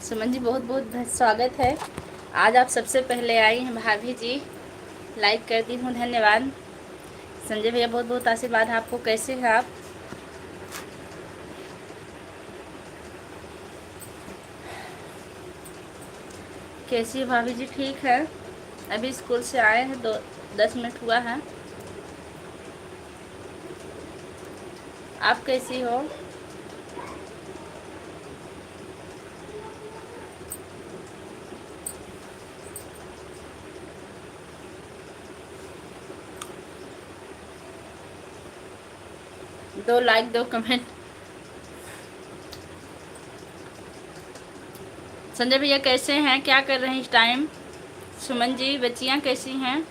सुमन जी, बहुत बहुत स्वागत है। आज आप सबसे पहले आई हैं भाभी जी, लाइक कर दी हूँ, धन्यवाद। संजय भैया, बहुत बहुत आशीर्वाद आपको। कैसे हैं आप? कैसी है भाभी जी? ठीक है, अभी स्कूल से आए हैं, 10 मिनट हुआ है। आप कैसी हो? दो लाइक, दो कमेंट। संजय भैया कैसे हैं? क्या कर रहे हैं इस टाइम? सुमन जी, बच्चियाँ कैसी हैं?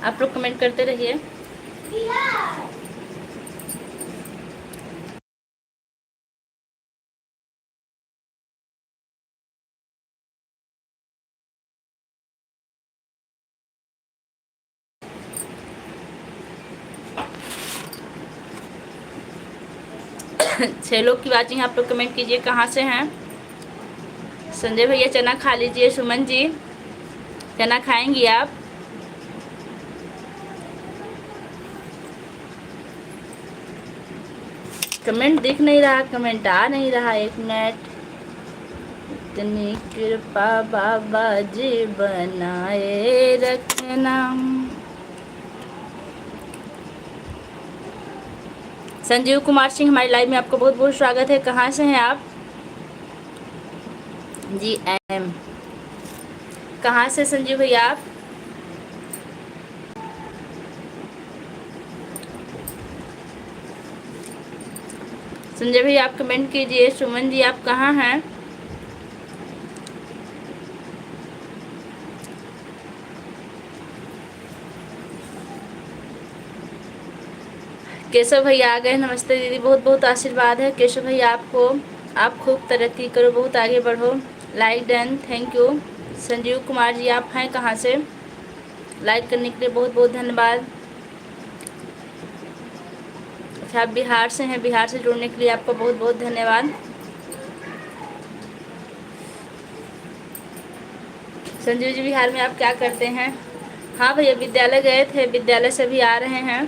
आप लोग कमेंट करते रहिए। छह लोग की वाचिंग, आप लोग कमेंट कीजिए कहाँ से हैं। संजय भैया, चना खा लीजिए। सुमन जी, चना खाएंगी आप? कमेंट दिख नहीं रहा, कमेंट आ नहीं रहा। 1 मिनट। इतनी कृपा बाबा जी बनाए रखना। संजीव कुमार सिंह, हमारी लाइव में आपका बहुत बहुत स्वागत है। कहाँ से हैं आप? जी एम, कहाँ से संजीव भैया आप? संजय भैया आप कमेंट कीजिए। सुमन जी, आप कहाँ हैं? केशव भैया आ गए। नमस्ते दीदी, बहुत बहुत आशीर्वाद है केशव भैया आपको। आप खूब तरक्की करो, बहुत आगे बढ़ो। Like done, thank you. Sanjeev Kumar ji, आप हैं कहाँ से? लाइक करने के लिए बहुत बहुत धन्यवाद। अच्छा, आप बिहार से हैं। बिहार से जुड़ने के लिए आपका बहुत बहुत धन्यवाद। संजीव जी, बिहार में आप क्या करते हैं? हाँ भैया, विद्यालय गए थे, विद्यालय से भी आ रहे हैं।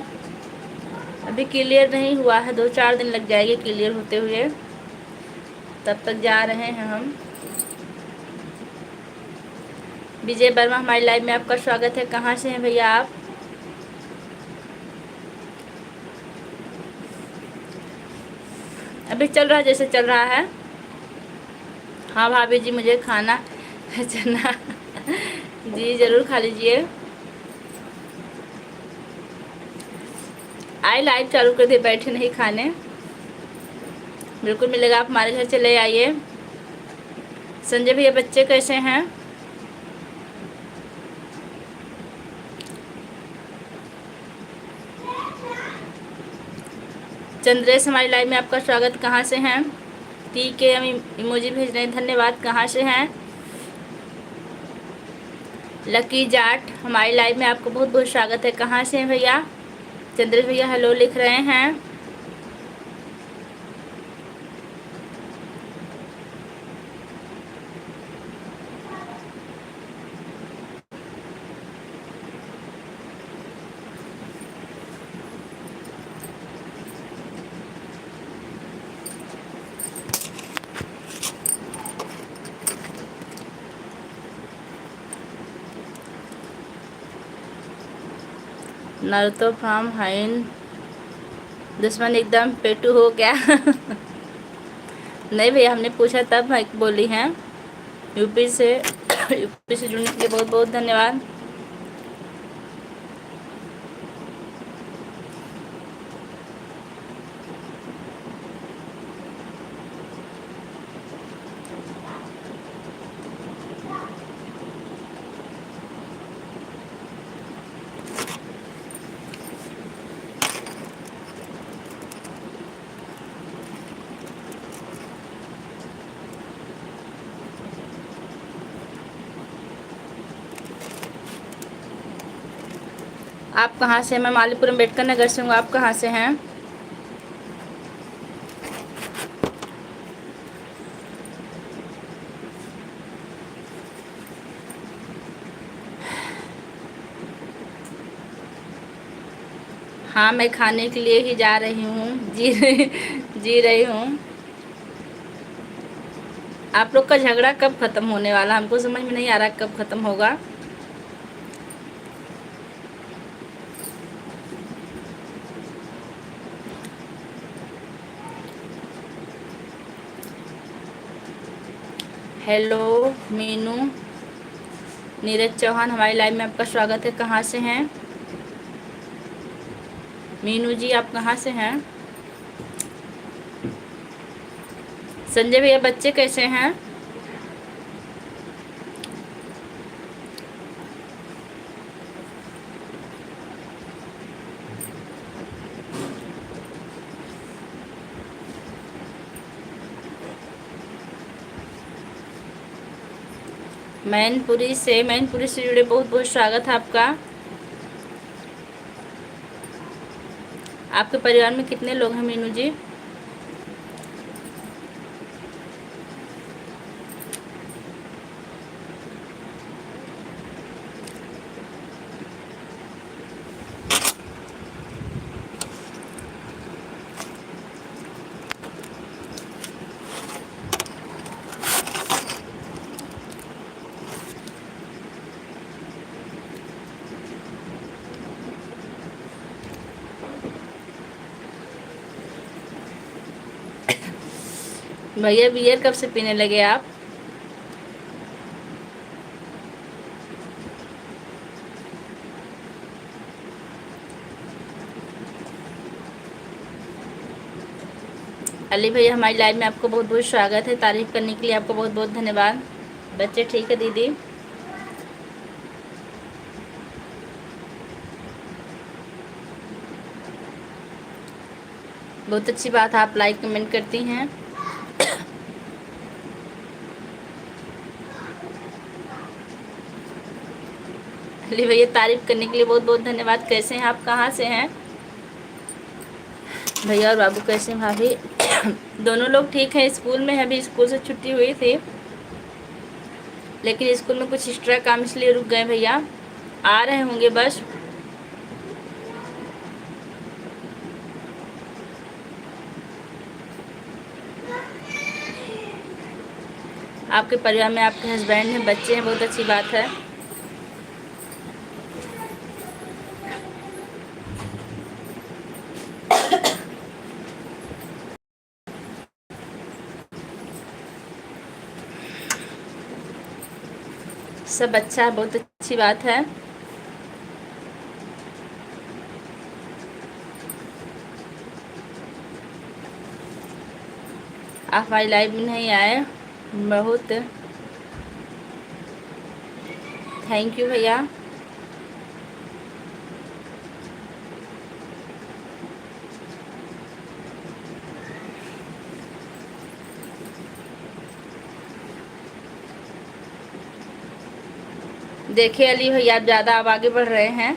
अभी क्लियर नहीं हुआ है, 2-4 दिन लग जाएंगे क्लियर होते हुए, तब तक जा रहे हैं हम। विजय वर्मा, हमारी लाइव में आपका स्वागत है। कहाँ से हैं भैया आप? अभी चल रहा है जैसे चल रहा है। हाँ भाभी जी, मुझे खाना है चना। जी ज़रूर खा लीजिए। आए, लाइव चालू कर दे, बैठे नहीं खाने। बिल्कुल मिलेगा, आप हमारे घर चले आइए। संजय भैया, बच्चे कैसे हैं? चंद्रेश, हमारी लाइव में आपका स्वागत। कहाँ से हैं? ठीक है, हम इमोजी भेज रहे हैं, धन्यवाद। कहाँ से हैं? लकी जाट, हमारी लाइव में आपको बहुत बहुत स्वागत है। कहाँ से हैं भैया? चंद्रेश भैया हेलो लिख रहे हैं। नरतो फ्रॉम हाइन, दुश्मन एकदम पेटू हो गया। नहीं भैया, हमने पूछा तब बोली हैं। यूपी से यूपी से जुड़ने के लिए बहुत बहुत धन्यवाद। आप कहाँ से हैं? मैं मालीपुर अम्बेडकर नगर से हूँ। आप कहाँ से हैं? हाँ, मैं खाने के लिए ही जा रही हूँ। जी रही हूँ। आप लोग का झगड़ा कब ख़त्म होने वाला? हमको समझ में नहीं आ रहा कब ख़त्म होगा। हेलो मीनू, नीरज चौहान, हमारी लाइव में आपका स्वागत है। कहाँ से हैं मीनू जी? आप कहाँ से हैं? संजय भैया, बच्चे कैसे हैं? मैनपुरी से जुड़े बहुत बहुत स्वागत है आपका। आपके परिवार में कितने लोग हैं मीनू जी? भैया बियर कब से पीने लगे आप? अली भैया, हमारी लाइव में आपको बहुत बहुत स्वागत है। तारीफ करने के लिए आपको बहुत बहुत धन्यवाद। बच्चे ठीक है दीदी? बहुत अच्छी बात है, आप लाइक कमेंट करती हैं। अली भैया, तारीफ करने के लिए बहुत बहुत धन्यवाद। कैसे हैं आप? कहाँ से हैं? भैया और बाबू कैसे हैं? भाभी दोनों लोग ठीक हैं। स्कूल में है, अभी स्कूल से छुट्टी हुई थी, लेकिन स्कूल में कुछ एक्स्ट्रा काम इसलिए रुक गए भैया। आ रहे होंगे बस। आपके परिवार में आपके हस्बैंड हैं, बच्चे हैं, बहुत अच्छी बात है। सब अच्छा है, बहुत अच्छी बात है। आप हमारी लाइव में नहीं आए, बहुत थैंक यू भैया। देखिए अली भैया, आप ज़्यादा आप आगे बढ़ रहे हैं,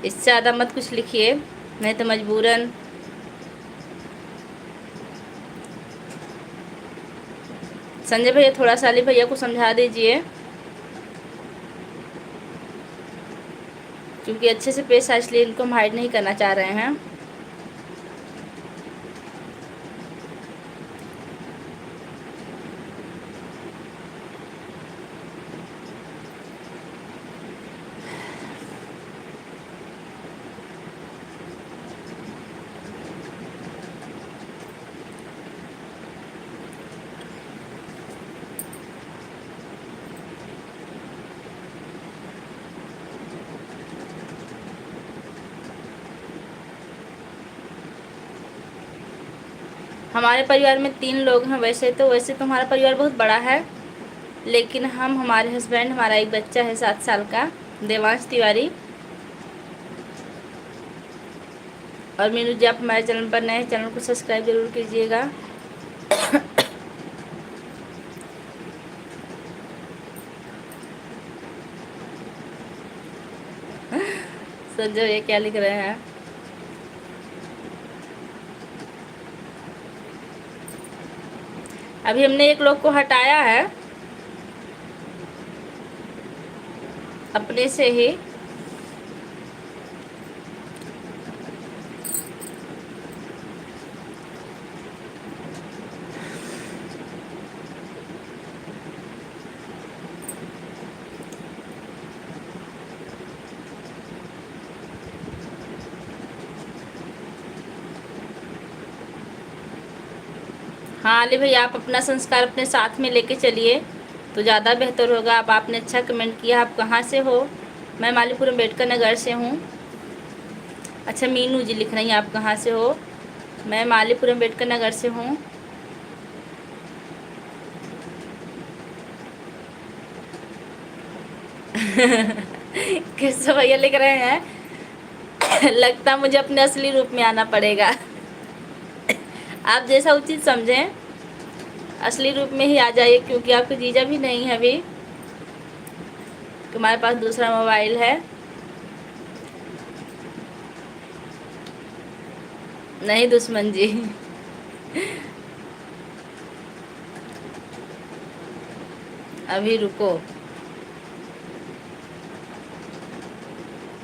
इससे ज़्यादा मत कुछ लिखिए, नहीं तो मजबूरन। संजय भैया, थोड़ा सा अली भैया को समझा दीजिए, क्योंकि अच्छे से पेश आए, इसलिए इनको हम हाइड नहीं करना चाह रहे हैं। हमारे परिवार में 3 लोग हैं। वैसे तो हमारा परिवार बहुत बड़ा है, लेकिन हमारे हस्बैंड, हमारा एक बच्चा है 7 साल का, देवांश तिवारी। और मीनू जी, आप हमारे चैनल पर नए हैं, चैनल को सब्सक्राइब जरूर कीजिएगा। संजय ये क्या लिख रहे हैं? अभी हमने एक लोग को हटाया है अपने से ही। हाँ अली भाई, आप अपना संस्कार अपने साथ में लेके चलिए तो ज़्यादा बेहतर होगा। अब आपने अच्छा कमेंट किया। आप कहाँ से हो? मैं मालीपुर अम्बेडकर नगर से हूँ। अच्छा, मीनू जी लिख रही हैं आप कहाँ से हो? मैं मालीपुर अम्बेडकर नगर से हूँ। किस भैया लिख रहे हैं? लगता मुझे अपने असली रूप में आना पड़ेगा। आप जैसा उचित समझें, असली रूप में ही आ जाइए, क्योंकि आपके जीजा भी नहीं है अभी। तुम्हारे पास दूसरा मोबाइल है? नहीं दुश्मन जी। अभी रुको,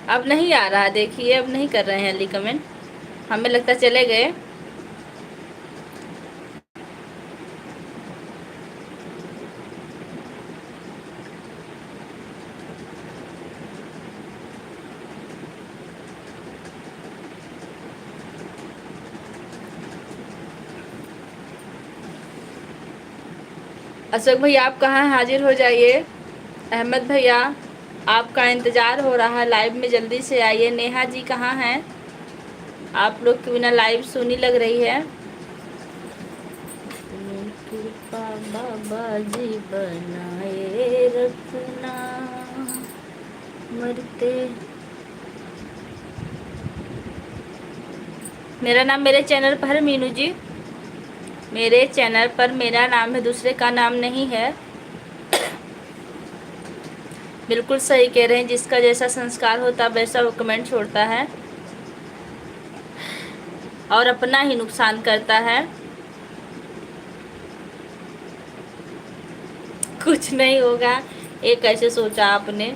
अब नहीं आ रहा। देखिए अब नहीं कर रहे हैं अली कमेंट, हमें लगता चले गए। अशोक भैया आप कहाँ हैं? हाजिर हो जाइए। अहमद भैया आपका इंतज़ार हो रहा है, लाइव में जल्दी से आइए। नेहा जी कहाँ हैं? आप लोग के बिना लाइव सुनी लग रही है। कृपा बाबा जी बनाए रखना, मरते। मेरा नाम मेरे चैनल पर है मीनू जी। मेरे चैनल पर मेरा नाम है, दूसरे का नाम नहीं है। बिल्कुल सही कह रहे हैं, जिसका जैसा संस्कार होता है वैसा वो कमेंट छोड़ता है और अपना ही नुकसान करता है। कुछ नहीं होगा, ये कैसे सोचा आपने?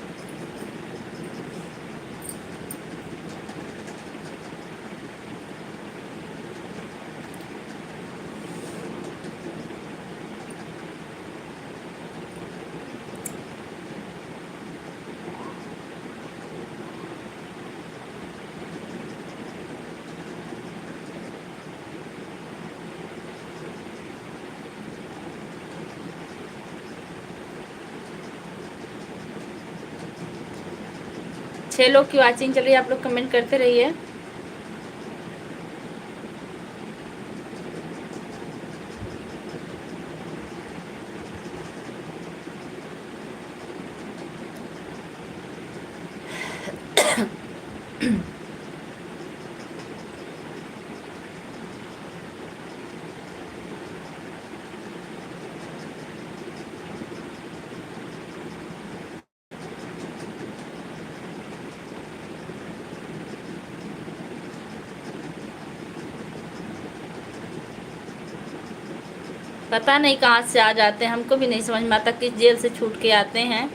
छह लोग की वाचिंग चल रही है, आप लोग कमेंट करते रहिए। पता नहीं कहाँ से आ जाते हैं, हमको भी नहीं समझ में आता किस जेल से छूट के आते हैं।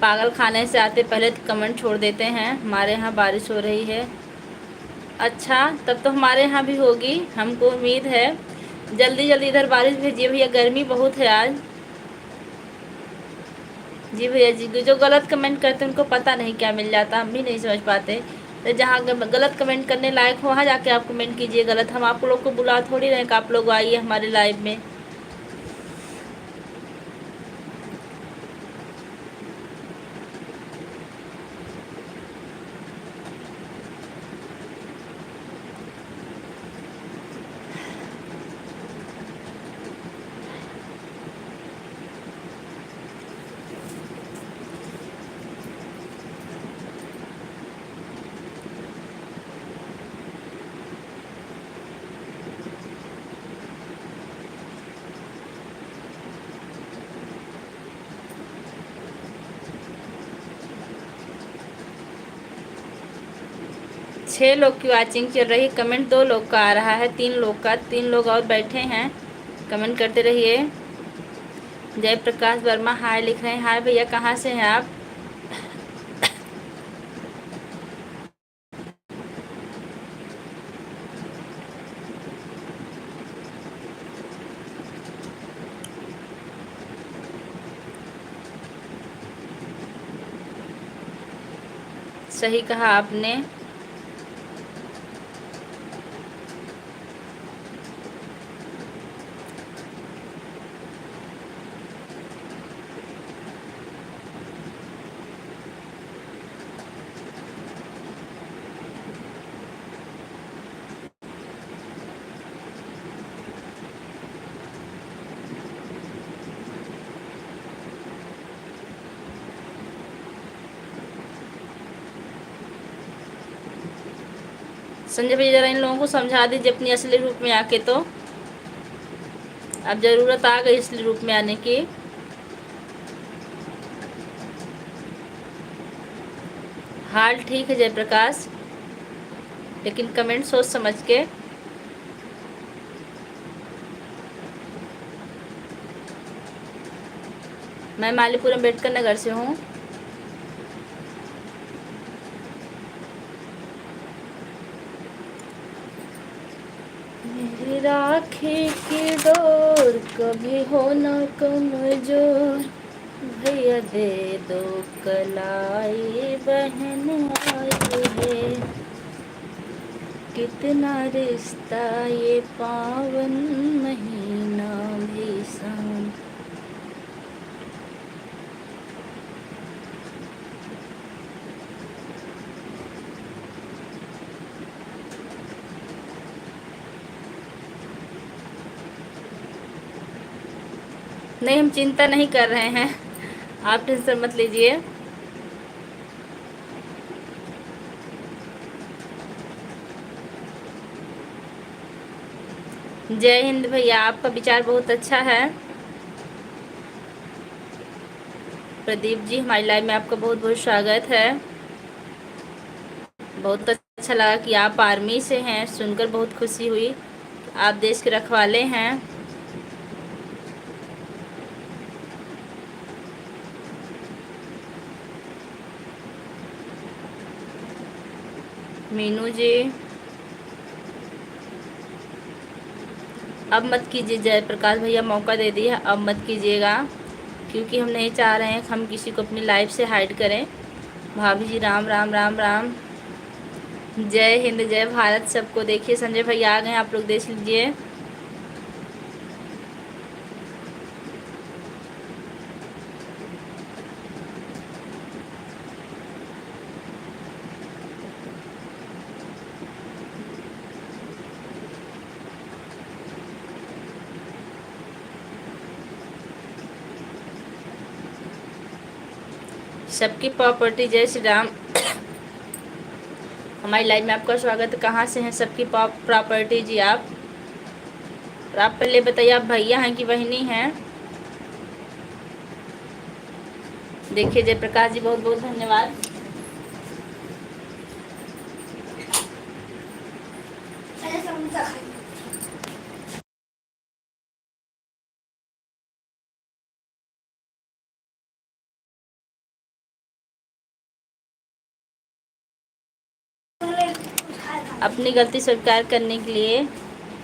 पागल खाने से आते पहले तो कमेंट छोड़ देते हैं हमारे यहाँ बारिश हो रही है। अच्छा, तब तो हमारे यहाँ भी होगी, हमको उम्मीद है। जल्दी जल्दी इधर बारिश भेजिए भैया, गर्मी बहुत है आज। जी भैया जी, जो गलत कमेंट करते हैं उनको पता नहीं क्या मिल जाता, हम भी नहीं समझ पाते। तो जहाँ गलत कमेंट करने लायक हो वहाँ जाके आप कमेंट कीजिए गलत। हम आप लोग को बुला थोड़ी रहे कि आप लोग आइए हमारे लाइव में। 6 लोग की वॉचिंग चल रही, कमेंट 2 लोग का आ रहा है, 3 लोग का, 3 लोग और बैठे हैं, कमेंट करते रहिए। जय प्रकाश वर्मा हाय लिख रहे हैं। हाय भैया, कहाँ से हैं आप? सही कहा आपने। संजय भैया जरा इन लोगों को समझा दीजिए अपनी असली रूप में आके, तो अब ज़रूरत आ गई असली रूप में आने की। हाल ठीक है जयप्रकाश, लेकिन कमेंट सोच समझ के। मैं मालीपुर अम्बेडकर नगर से हूँ। मेरी राखी की डोर कभी हो ना कमजोर, भैया दे दो कलाई बहन आई है, कितना रिश्ता ये पावन महीना भीषण। नहीं, हम चिंता नहीं कर रहे हैं, आप टेंशन मत लीजिए। जय हिंद भैया, आपका विचार बहुत अच्छा है। प्रदीप जी, हमारी लाइव में आपका बहुत बहुत स्वागत है। बहुत अच्छा लगा कि आप आर्मी से हैं, सुनकर बहुत खुशी हुई। आप देश के रखवाले हैं। मीनू जी, अब मत कीजिए जयप्रकाश भैया, मौका दे दिया, अब मत कीजिएगा, क्योंकि हम नहीं चाह रहे हैं कि हम किसी को अपनी लाइफ से हाइड करें। भाभी जी, राम राम राम राम। जय हिंद जय भारत सबको। देखिए संजय भैया आ गए, आप लोग देख लीजिए। सबकी प्रॉपर्टी, जय श्री राम। हमारी लाइव में आपका स्वागत है। कहाँ से हैं सबकी प्रॉपर्टी जी आप? और आप पहले बताइए, आप भैया हैं कि बहनी हैं? देखिए जयप्रकाश जी, बहुत बहुत धन्यवाद। अपनी गलती स्वीकार करने के लिए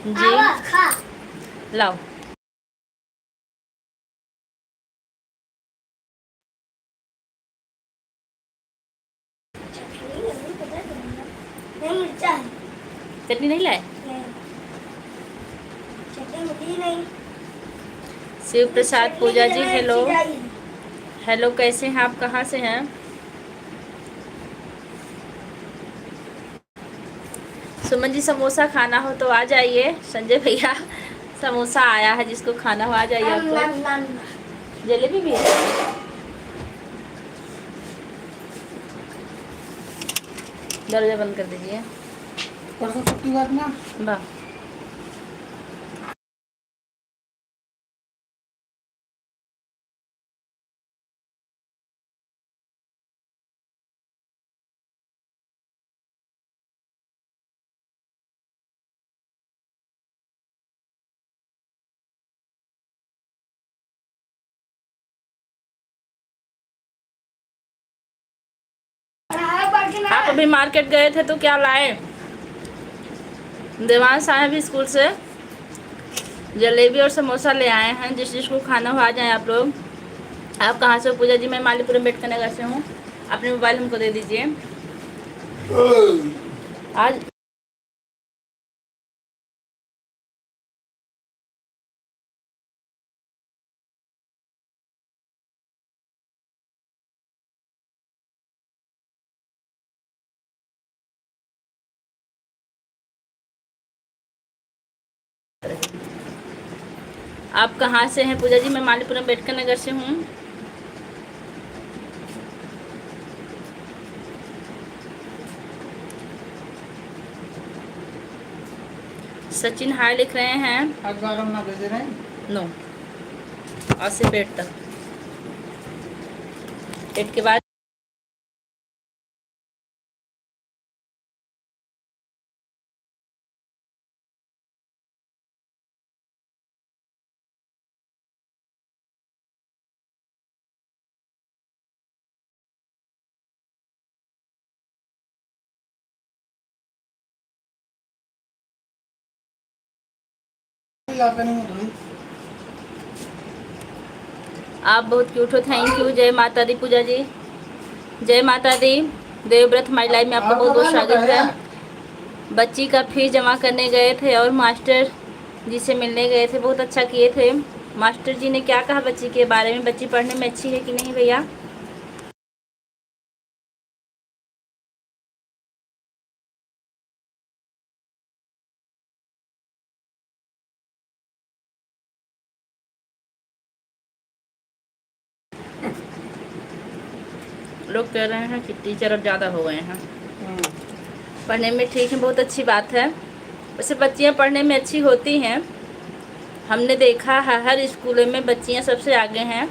जी। लाओ। चटनी नहीं लाए? शिव प्रसाद पूजा जी, हेलो हेलो, कैसे हैं आप? कहाँ से हैं? सुमन जी, समोसा खाना हो तो आ जाइए। संजय भैया, समोसा आया है, जिसको खाना हो आ जाइए। आपको जलेबी भी है? दरवाजा बंद कर दीजिए। परसों छुट्टी बात ना वाह। आप अभी मार्केट गए थे तो क्या लाए? देवांश आए भी स्कूल से, जलेबी और समोसा ले आए हैं। जिस जिसको खाना हो आ जाए आप लोग। आप कहाँ से हो? पूजा जी मैं मालीपुर अम्बेडकर नगर से हूँ। अपने मोबाइल हमको दे दीजिए। आज आप कहाँ से हैं? पूजा जी मैं मालीपुर अम्बेडकर नगर से हूँ। सचिन हाय लिख रहे हैं। नो, और से पेट तक, पेट के बाद आप बहुत क्यूट हो। Thank you. जय माता दी पूजा जी, जय माता दी। देवव्रत माई लाइफ में आपका बहुत बहुत स्वागत है। बच्ची का फीस जमा करने गए थे और मास्टर जी से मिलने गए थे। बहुत अच्छा किए थे। मास्टर जी ने क्या कहा बच्ची के बारे में? बच्ची पढ़ने में अच्छी है कि नहीं भैया? लोग कह रहे हैं कि टीचर अब ज़्यादा हो गए हैं। पढ़ने में ठीक है, बहुत अच्छी बात है। वैसे बच्चियाँ पढ़ने में अच्छी होती हैं। हमने देखा है हर स्कूलों में बच्चियाँ सबसे आगे हैं।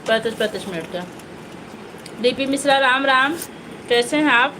पैंतीस 35 मिनट का। डीपी मिश्रा राम राम, कैसे हैं आप?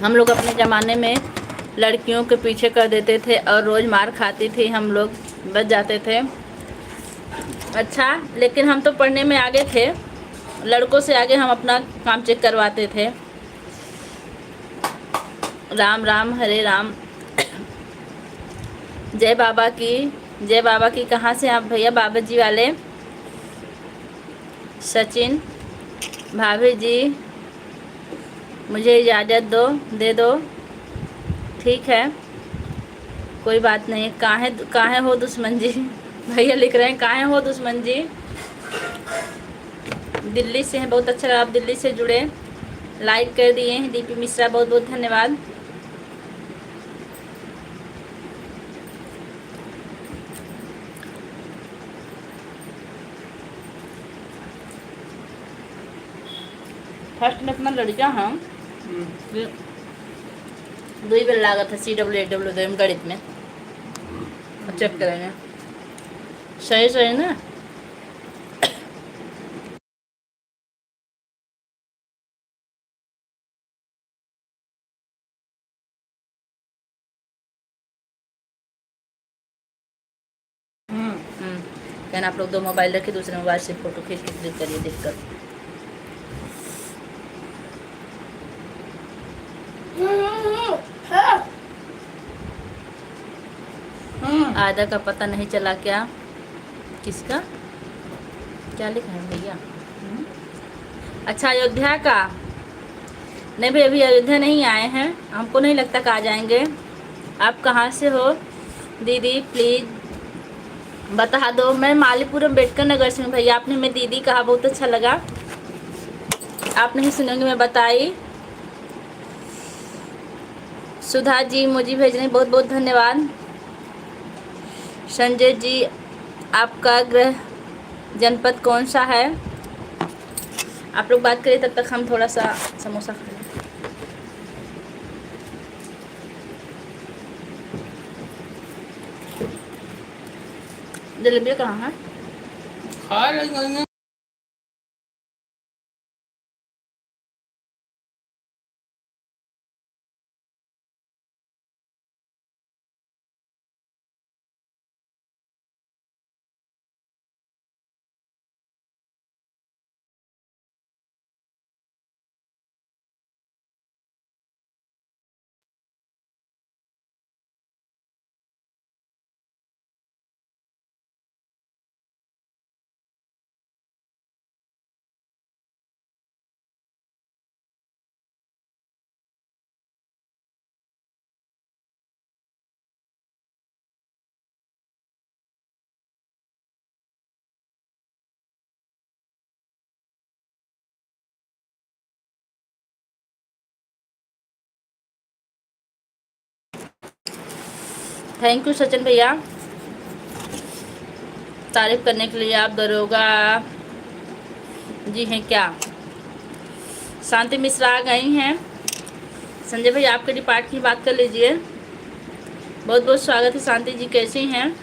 हम लोग अपने ज़माने में लड़कियों के पीछे कर देते थे और रोज़ मार खाती थी। हम लोग बच जाते थे। अच्छा, लेकिन हम तो पढ़ने में आगे थे। लड़कों से आगे हम अपना काम चेक करवाते थे। राम राम, हरे राम। जय बाबा की, जय बाबा की। कहाँ से आप भैया? बाबा जी वाले। सचिन, भाभी जी मुझे इजाज़त दो, दे दो। ठीक है, कोई बात नहीं। काहे हो दुश्मन जी? भैया लिख रहे हैं काहे हो दुश्मन जी? दिल्ली से हैं, बहुत अच्छा लगा आप दिल्ली से जुड़े। लाइक कर दिए हैं। डीपी मिश्रा बहुत बहुत धन्यवाद। फर्स्ट में अपना लड़का हम 2 बेर लागत है CWA गणित में। चेक करेंगे सही सही ना। कहना आप लोग 2 मोबाइल रखे, दूसरे मोबाइल से फ़ोटो खींच के क्लिक करिए देखकर। आधा का पता नहीं चला क्या, किसका क्या लिखा है भैया? अच्छा अयोध्या का। नहीं भाई अभी अयोध्या नहीं आए हैं, हमको नहीं लगता कि आ जाएंगे। आप कहाँ से हो दीदी प्लीज़ बता दो। मैं मालीपुरम बेटकर नगर से हूँ भैया। आपने मैं दीदी कहा, बहुत अच्छा लगा। आप नहीं सुनेंगे मैं बताई। सुधा जी मुझे भेजने बहुत बहुत धन्यवाद। संजय जी आपका गृह जनपद कौन सा है? आप लोग बात करिए, तब तक हम थोड़ा सा समोसा खा लें। जलेबी कहाँ है? खा रही हैं। थैंक यू सचिन भैया, तारीफ करने के लिए। आप दरोगा जी हैं क्या? शांति मिश्रा आ गई हैं। संजय भाई आपके डिपार्ट की बात कर लीजिए। बहुत बहुत स्वागत है। शांति जी कैसी हैं?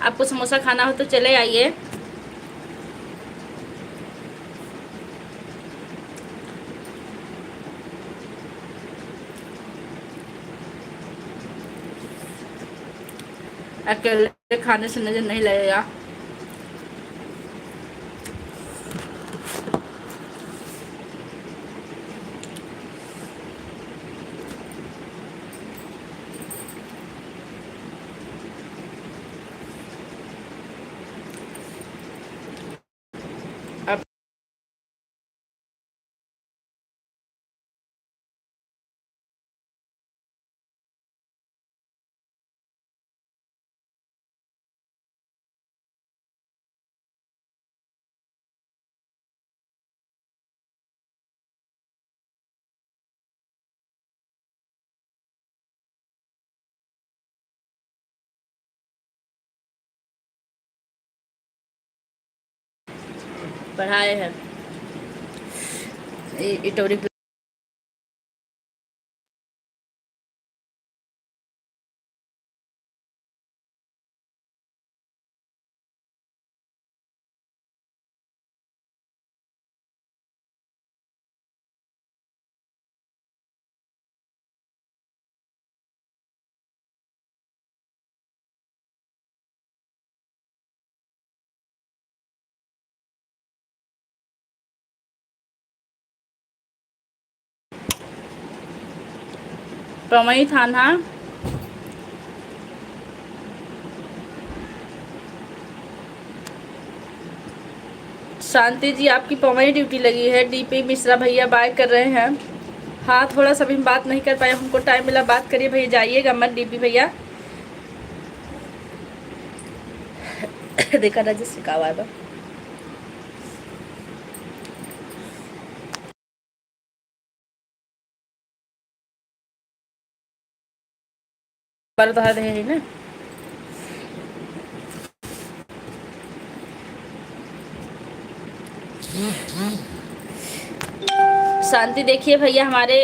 आपको समोसा खाना हो तो चले आइए। अकेले खाने से नजर नहीं लगेगा। अब पढ़ाए हैं इटोरी। पवई थाना शांति जी आपकी पवई ड्यूटी लगी है। डीपी मिश्रा भैया बाय कर रहे हैं। हाँ थोड़ा सा भी हम बात नहीं कर पाए, हमको टाइम मिला। बात करिए भैया, जाइएगा मत डीपी भैया। देखा रजिस्टर का आवाज पर तो है ना। शांति देखिए भैया हमारे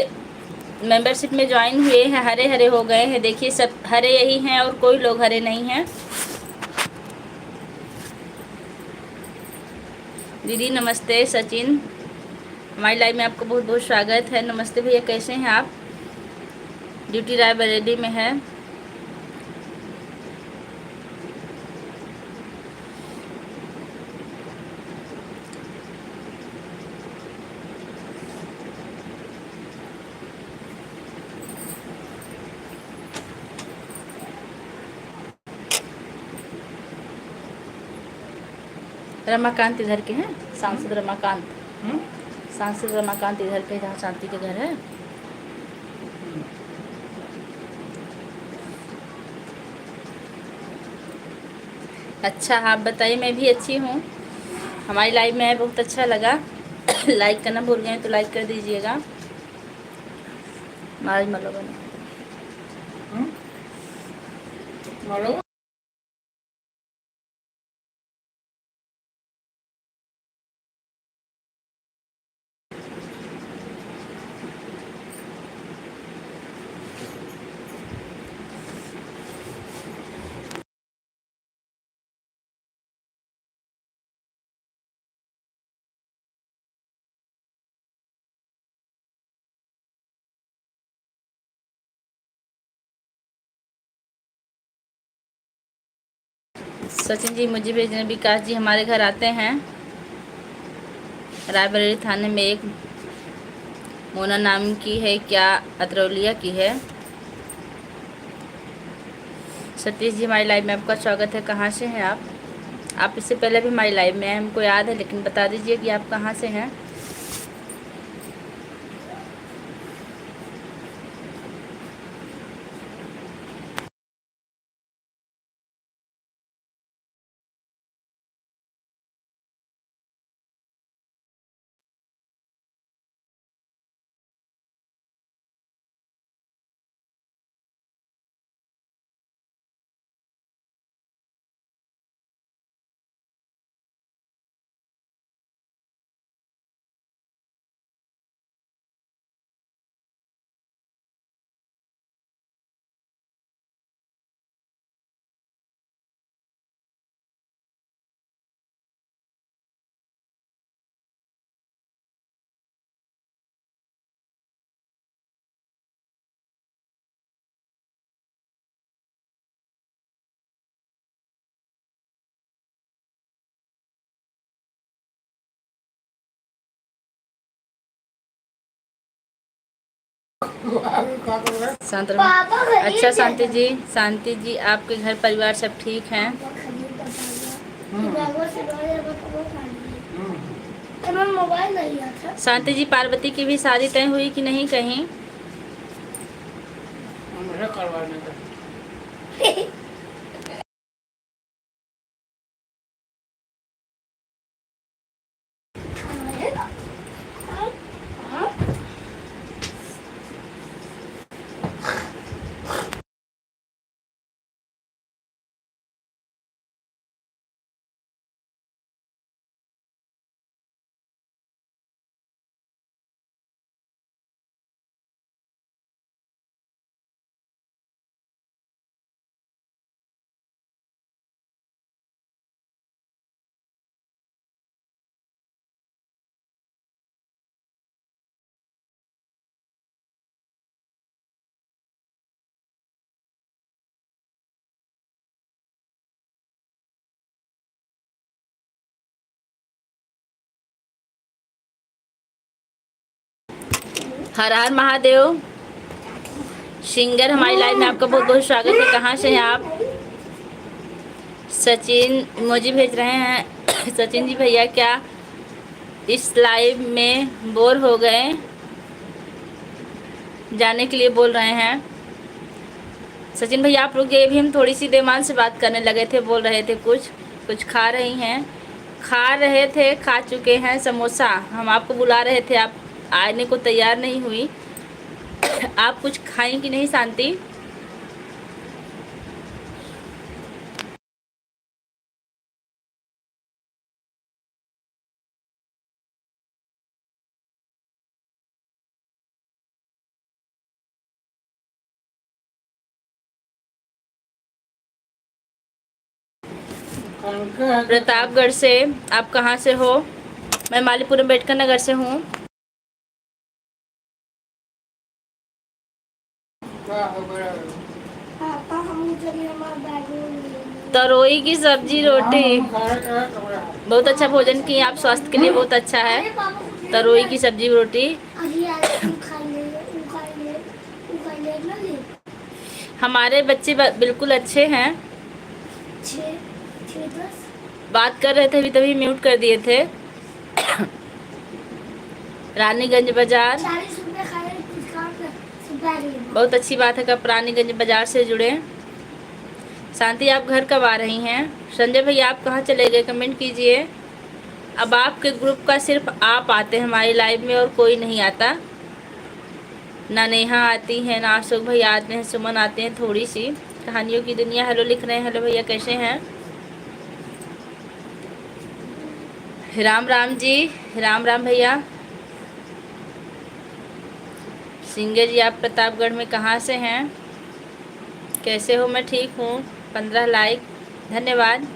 मेंबरशिप में ज्वाइन हुए हैं, हरे हरे हो गए हैं। देखिए सब हरे यही हैं और कोई लोग हरे नहीं हैं। दीदी नमस्ते। सचिन हमारी लाइव में आपको बहुत बहुत स्वागत है। नमस्ते भैया, कैसे हैं आप? ड्यूटी रायबरेली में है। रमाकांत इधर के हैं, सांसद रमाकांत। सांसद रमाकांत इधर के, जहाँ शांति के घर है। अच्छा, आप बताइए। मैं भी अच्छी हूँ। हमारी लाइव में बहुत अच्छा लगा। लाइक करना भूल गए तो लाइक कर दीजिएगा। माज malo बना सचिन जी मुझे भेजने। विकास जी हमारे घर आते हैं। रायबरेली थाने में एक मोना नाम की है, क्या अतरौलिया की है। सतीश जी हमारी लाइव में आपका स्वागत है। कहाँ से हैं आप इससे पहले भी हमारी लाइव में हैं, हमको याद है, लेकिन बता दीजिए कि आप कहाँ से हैं। अच्छा शांति जी आपके घर परिवार सब ठीक हैं। शांति जी पार्वती की भी शादी तय हुई कि नहीं कहीं? हर हर महादेव। सिंगर हमारी लाइव में आपका बहुत बहुत स्वागत है। कहाँ से हैं आप? सचिन मुझे भेज रहे हैं। सचिन जी भैया क्या इस लाइव में बोर हो गए? जाने के लिए बोल रहे हैं। सचिन भैया आप रुकिए, भी हम थोड़ी सी देमान से बात करने लगे थे। बोल रहे थे कुछ खा रही हैं। खा चुके हैं समोसा। हम आपको बुला रहे थे, आप आने को तैयार नहीं हुई। आप कुछ खाएं कि नहीं शांति? प्रतापगढ़ से। आप कहाँ से हो? मैं मालीपुर अम्बेडकर नगर से हूँ। तरोई की सब्जी रोटी। बहुत अच्छा भोजन की आप, स्वास्थ्य के लिए बहुत अच्छा है। तरोई की सब्जी रोटी। हमारे बच्चे बिल्कुल अच्छे हैं। बात कर रहे थे अभी तभी म्यूट कर दिए थे। रानीगंज बाजार, 40 रुपये खाए, बहुत अच्छी बात है कि आप रानीगंज बाजार से जुड़े। शांति आप घर कब आ रही हैं? संजय भैया आप कहाँ चले गए, कमेंट कीजिए। अब आपके ग्रुप का सिर्फ आप आते हैं हमारी लाइव में और कोई नहीं आता। ना नेहा आती है, ना अशोक भैया आते हैं, सुमन आते हैं थोड़ी सी। कहानियों की दुनिया हेलो लिख रहे हैं। हेलो भैया कैसे हैं? राम राम जी, राम राम भैया। सिंगर जी आप प्रतापगढ़ में कहाँ से हैं? कैसे हो? मैं ठीक हूँ। 15 लाइक, धन्यवाद।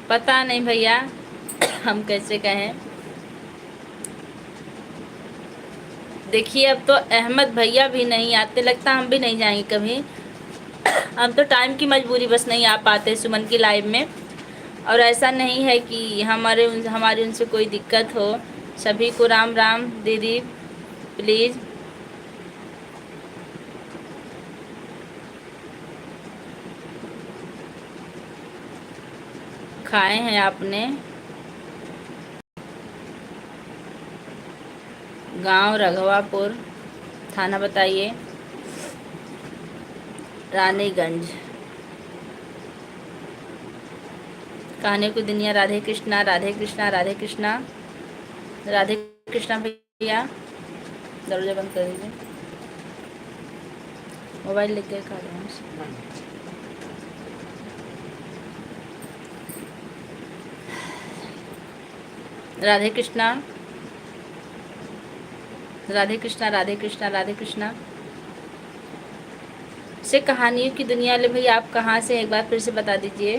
पता नहीं भैया हम कैसे कहें। देखिए अब तो अहमद भैया भी नहीं आते, लगता हम भी नहीं जाएंगे कभी। हम तो टाइम की मजबूरी बस नहीं आ पाते सुमन की लाइव में। और ऐसा नहीं है कि हमारी उनसे कोई दिक्कत हो। सभी को राम राम। दीदी प्लीज़ खाए हैं आपने? गांव रघवापुर, थाना बताइए। रानीगंज। कहानी की दुनिया। राधे कृष्णा, राधे कृष्णा, राधे कृष्णा, राधे कृष्णा। भैया दरवाजा बंद कर दीजिए, मोबाइल लेके खा रहे हैं। राधे कृष्णा, राधे कृष्णा, राधे कृष्णा, राधे कृष्णा। से कहानियों की दुनिया ले भैया आप कहाँ से, एक बार फिर से बता दीजिए।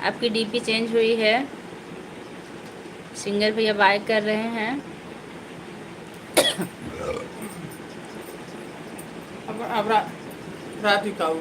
आपकी डीपी चेंज हुई है। सिंगर भैया बाय कर रहे हैं। अब राधिका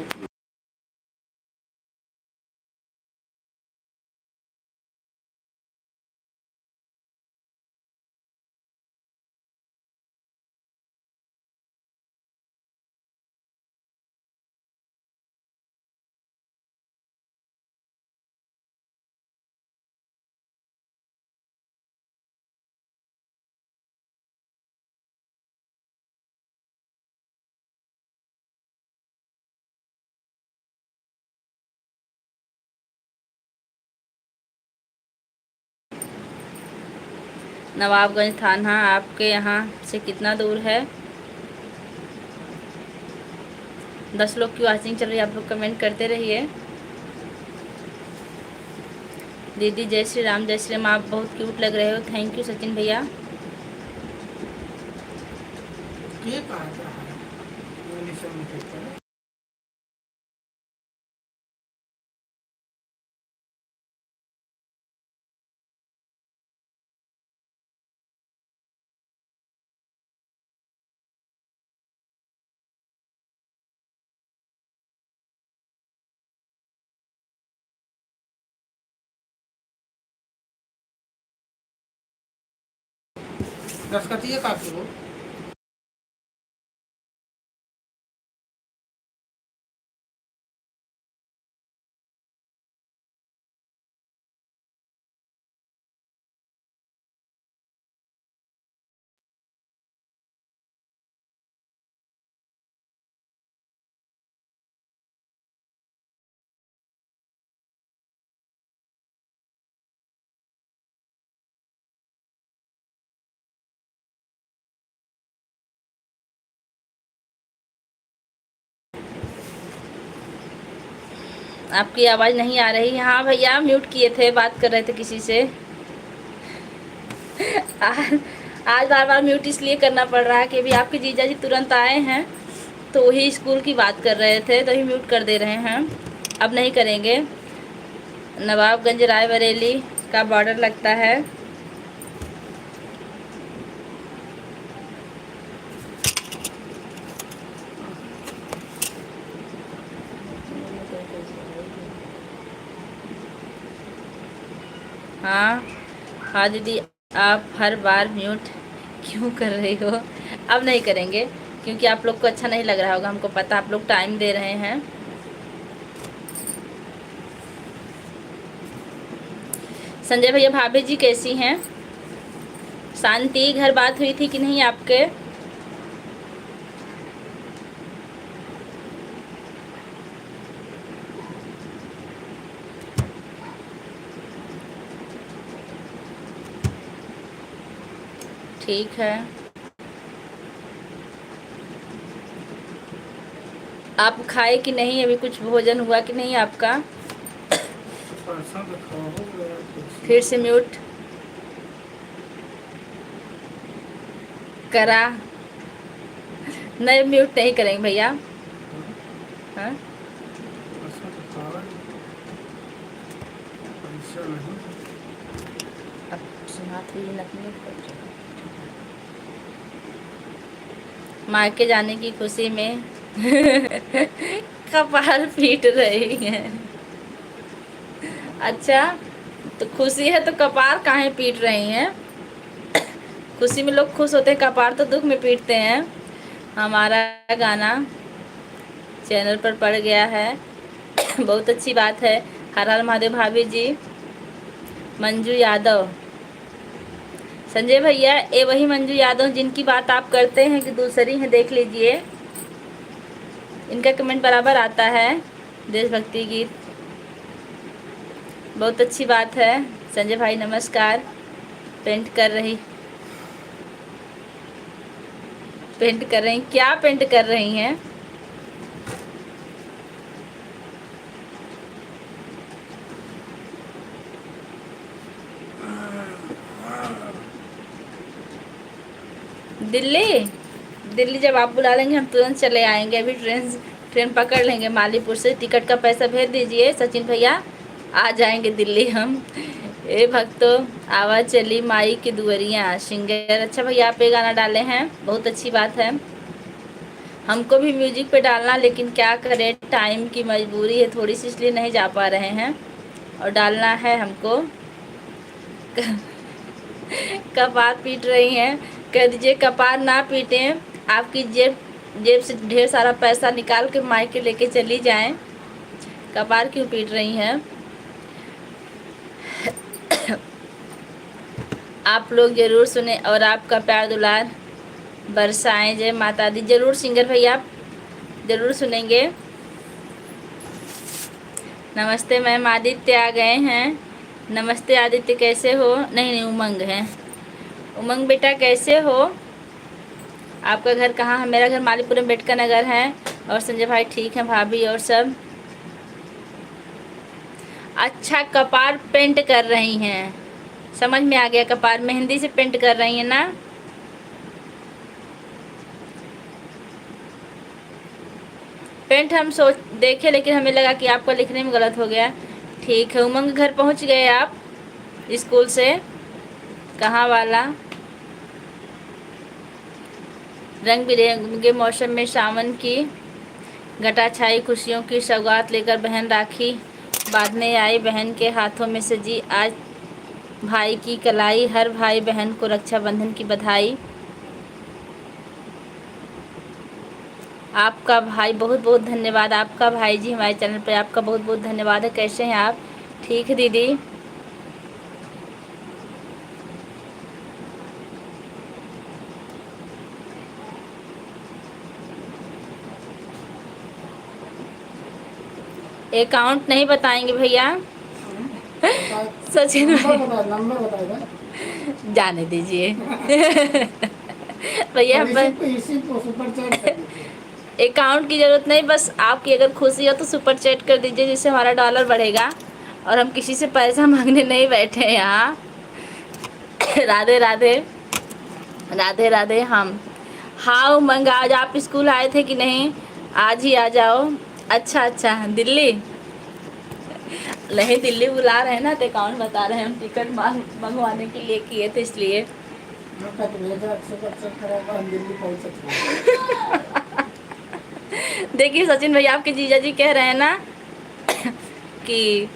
नवाबगंज थाना आपके यहाँ से कितना दूर है? 10 लोग की वॉचिंग चल रही है, आप लोग कमेंट करते रहिए। दीदी जय श्री राम, जय श्री राम। आप बहुत क्यूट लग रहे हो। थैंक यू सचिन भैया। ये कहाँ है? दस्खती है काफी हो। आपकी आवाज़ नहीं आ रही। हाँ भैया म्यूट किए थे, बात कर रहे थे किसी से। आज बार बार म्यूट इसलिए करना पड़ रहा है कि अभी आपके जीजा जी तुरंत आए हैं तो वही स्कूल की बात कर रहे थे तो ही म्यूट कर दे रहे हैं। अब नहीं करेंगे। नवाबगंज रायबरेली का बॉर्डर लगता है। हाँ हाँ दीदी, आप हर बार म्यूट क्यों कर रही हो? अब नहीं करेंगे, क्योंकि आप लोग को अच्छा नहीं लग रहा होगा, हमको पता आप लोग टाइम दे रहे हैं। संजय भैया, भाभी जी कैसी हैं? शांति, घर बात हुई थी कि नहीं आपके? ठीक है। आप खाए कि नहीं? अभी कुछ भोजन हुआ कि नहीं आपका? परसों तो खा हो गया फिर से म्यूट करा? नहीं, म्यूट नहीं करेंगे भैया। हाँ, परसों तो खा पैसा नहीं। अब सुनाती नकली मायके जाने की खुशी में कपार पीट रही है। अच्छा, तो खुशी है तो कपार काहे पीट रही हैं? खुशी में लोग खुश होते हैं, कपार तो दुख में पीटते हैं। हमारा गाना चैनल पर पड़ गया है। बहुत अच्छी बात है। हर हर महादेव भाभी जी। मंजू यादव, संजय भैया, ये वही मंजू यादव जिनकी बात आप करते हैं कि दूसरी हैं? देख लीजिए, इनका कमेंट बराबर आता है। देशभक्ति गीत, बहुत अच्छी बात है। संजय भाई नमस्कार। पेंट कर रही, क्या पेंट कर रही हैं? दिल्ली, दिल्ली जब आप बुला लेंगे हम तुरंत चले आएंगे। अभी ट्रेन पकड़ लेंगे मालीपुर से। टिकट का पैसा भेज दीजिए सचिन भैया, आ जाएंगे दिल्ली हम। ए भक्तों, आवाज़ चली माई की दुअरिया सिंगर। अच्छा भैया, आप ये गाना डाले हैं, बहुत अच्छी बात है। हमको भी म्यूजिक पे डालना, लेकिन क्या करें, टाइम की मजबूरी है थोड़ी सी, इसलिए नहीं जा पा रहे हैं। और डालना है हमको। कपार पीट रही हैं? कह दीजिए कपार ना पीटें, आपकी जेब से ढेर सारा पैसा निकाल के मायके लेके चली जाएं। कपार क्यों पीट रही हैं? आप लोग जरूर सुने और आपका प्यार दुलार बरसाएं। जय माता दी। जरूर सिंगर भैया, आप जरूर सुनेंगे। नमस्ते मैम, आदित्य आ गए हैं। नमस्ते आदित्य, कैसे हो? नहीं, उमंग है। उमंग बेटा कैसे हो? आपका घर कहाँ है? मेरा घर मालीपुरम बेटका नगर है। और संजय भाई ठीक है, भाभी और सब। अच्छा, कपार पेंट कर रही हैं, समझ में आ गया। कपार मेहंदी से पेंट कर रही हैं ना? पेंट हम सोच देखे, लेकिन हमें लगा कि आपका लिखने में गलत हो गया। ठीक है उमंग, घर पहुंच गए आप स्कूल से? कहाँ वाला? रंग बिरंगे मौसम में सावन की घटा छाई, खुशियों की सौगात लेकर बहन राखी बांधने आई। बहन के हाथों में सजी आज भाई की कलाई, हर भाई बहन को रक्षाबंधन की बधाई। आपका भाई, बहुत बहुत धन्यवाद। आपका भाई जी हमारे चैनल पर, आपका बहुत बहुत धन्यवाद है। कैसे हैं आप? ठीक है दीदी। अकाउंट नहीं बताएंगे भैया। सचिन नंबर बताएगा। जाने दीजिए। भैया अकाउंट की ज़रूरत नहीं, बस आपकी अगर खुशी हो तो सुपर चैट कर दीजिए, जिससे हमारा डॉलर बढ़ेगा। और हम किसी से पैसा मांगने नहीं बैठे हैं यहाँ। राधे राधे, राधे राधे। हम हाँ उमंग, आज आप स्कूल आए थे कि नहीं? आज ही आ जाओ। अच्छा अच्छा, दिल्ली नहीं, दिल्ली बुला रहे हैं ना, तो अकाउंट बता रहे हैं। हम टिकट मंगवाने के लिए किए थे, इसलिए। देखिए सचिन भैया, आपके जीजा जी कह रहे हैं ना कि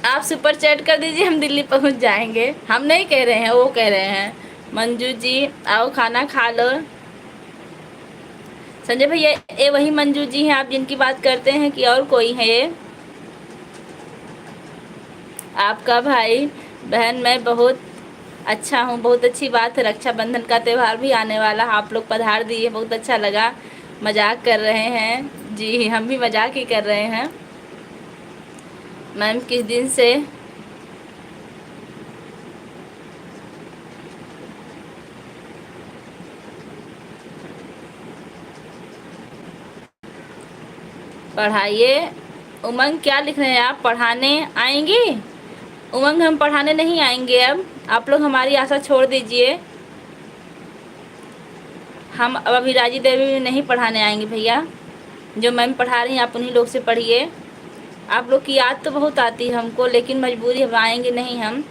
आप सुपर चैट कर दीजिए, हम दिल्ली पहुंच जाएंगे। हम नहीं कह रहे हैं, वो कह रहे हैं। मंजू जी आओ खाना खा लो। संजय भैया ये वही मंजू जी हैं आप जिनकी बात करते हैं कि और कोई है ये? आपका भाई बहन मैं बहुत अच्छा हूँ, बहुत अच्छी बात है। रक्षाबंधन का त्यौहार भी आने वाला, आप लोग पधार दिए, बहुत अच्छा लगा। मजाक कर रहे हैं जी, हम भी मजाक ही कर रहे हैं। मैम किस दिन से पढ़ाइए? उमंग क्या लिख रहे हैं आप? पढ़ाने आएंगे? उमंग हम पढ़ाने नहीं आएंगे, अब आप लोग हमारी आशा छोड़ दीजिए। हम अब अभिराजी देवी में नहीं पढ़ाने आएंगे भैया। जो मैम पढ़ा रही हैं आप उन्हीं लोग से पढ़िए। आप लोग की याद तो बहुत आती है हमको, लेकिन मजबूरी, हम आएंगे नहीं हम।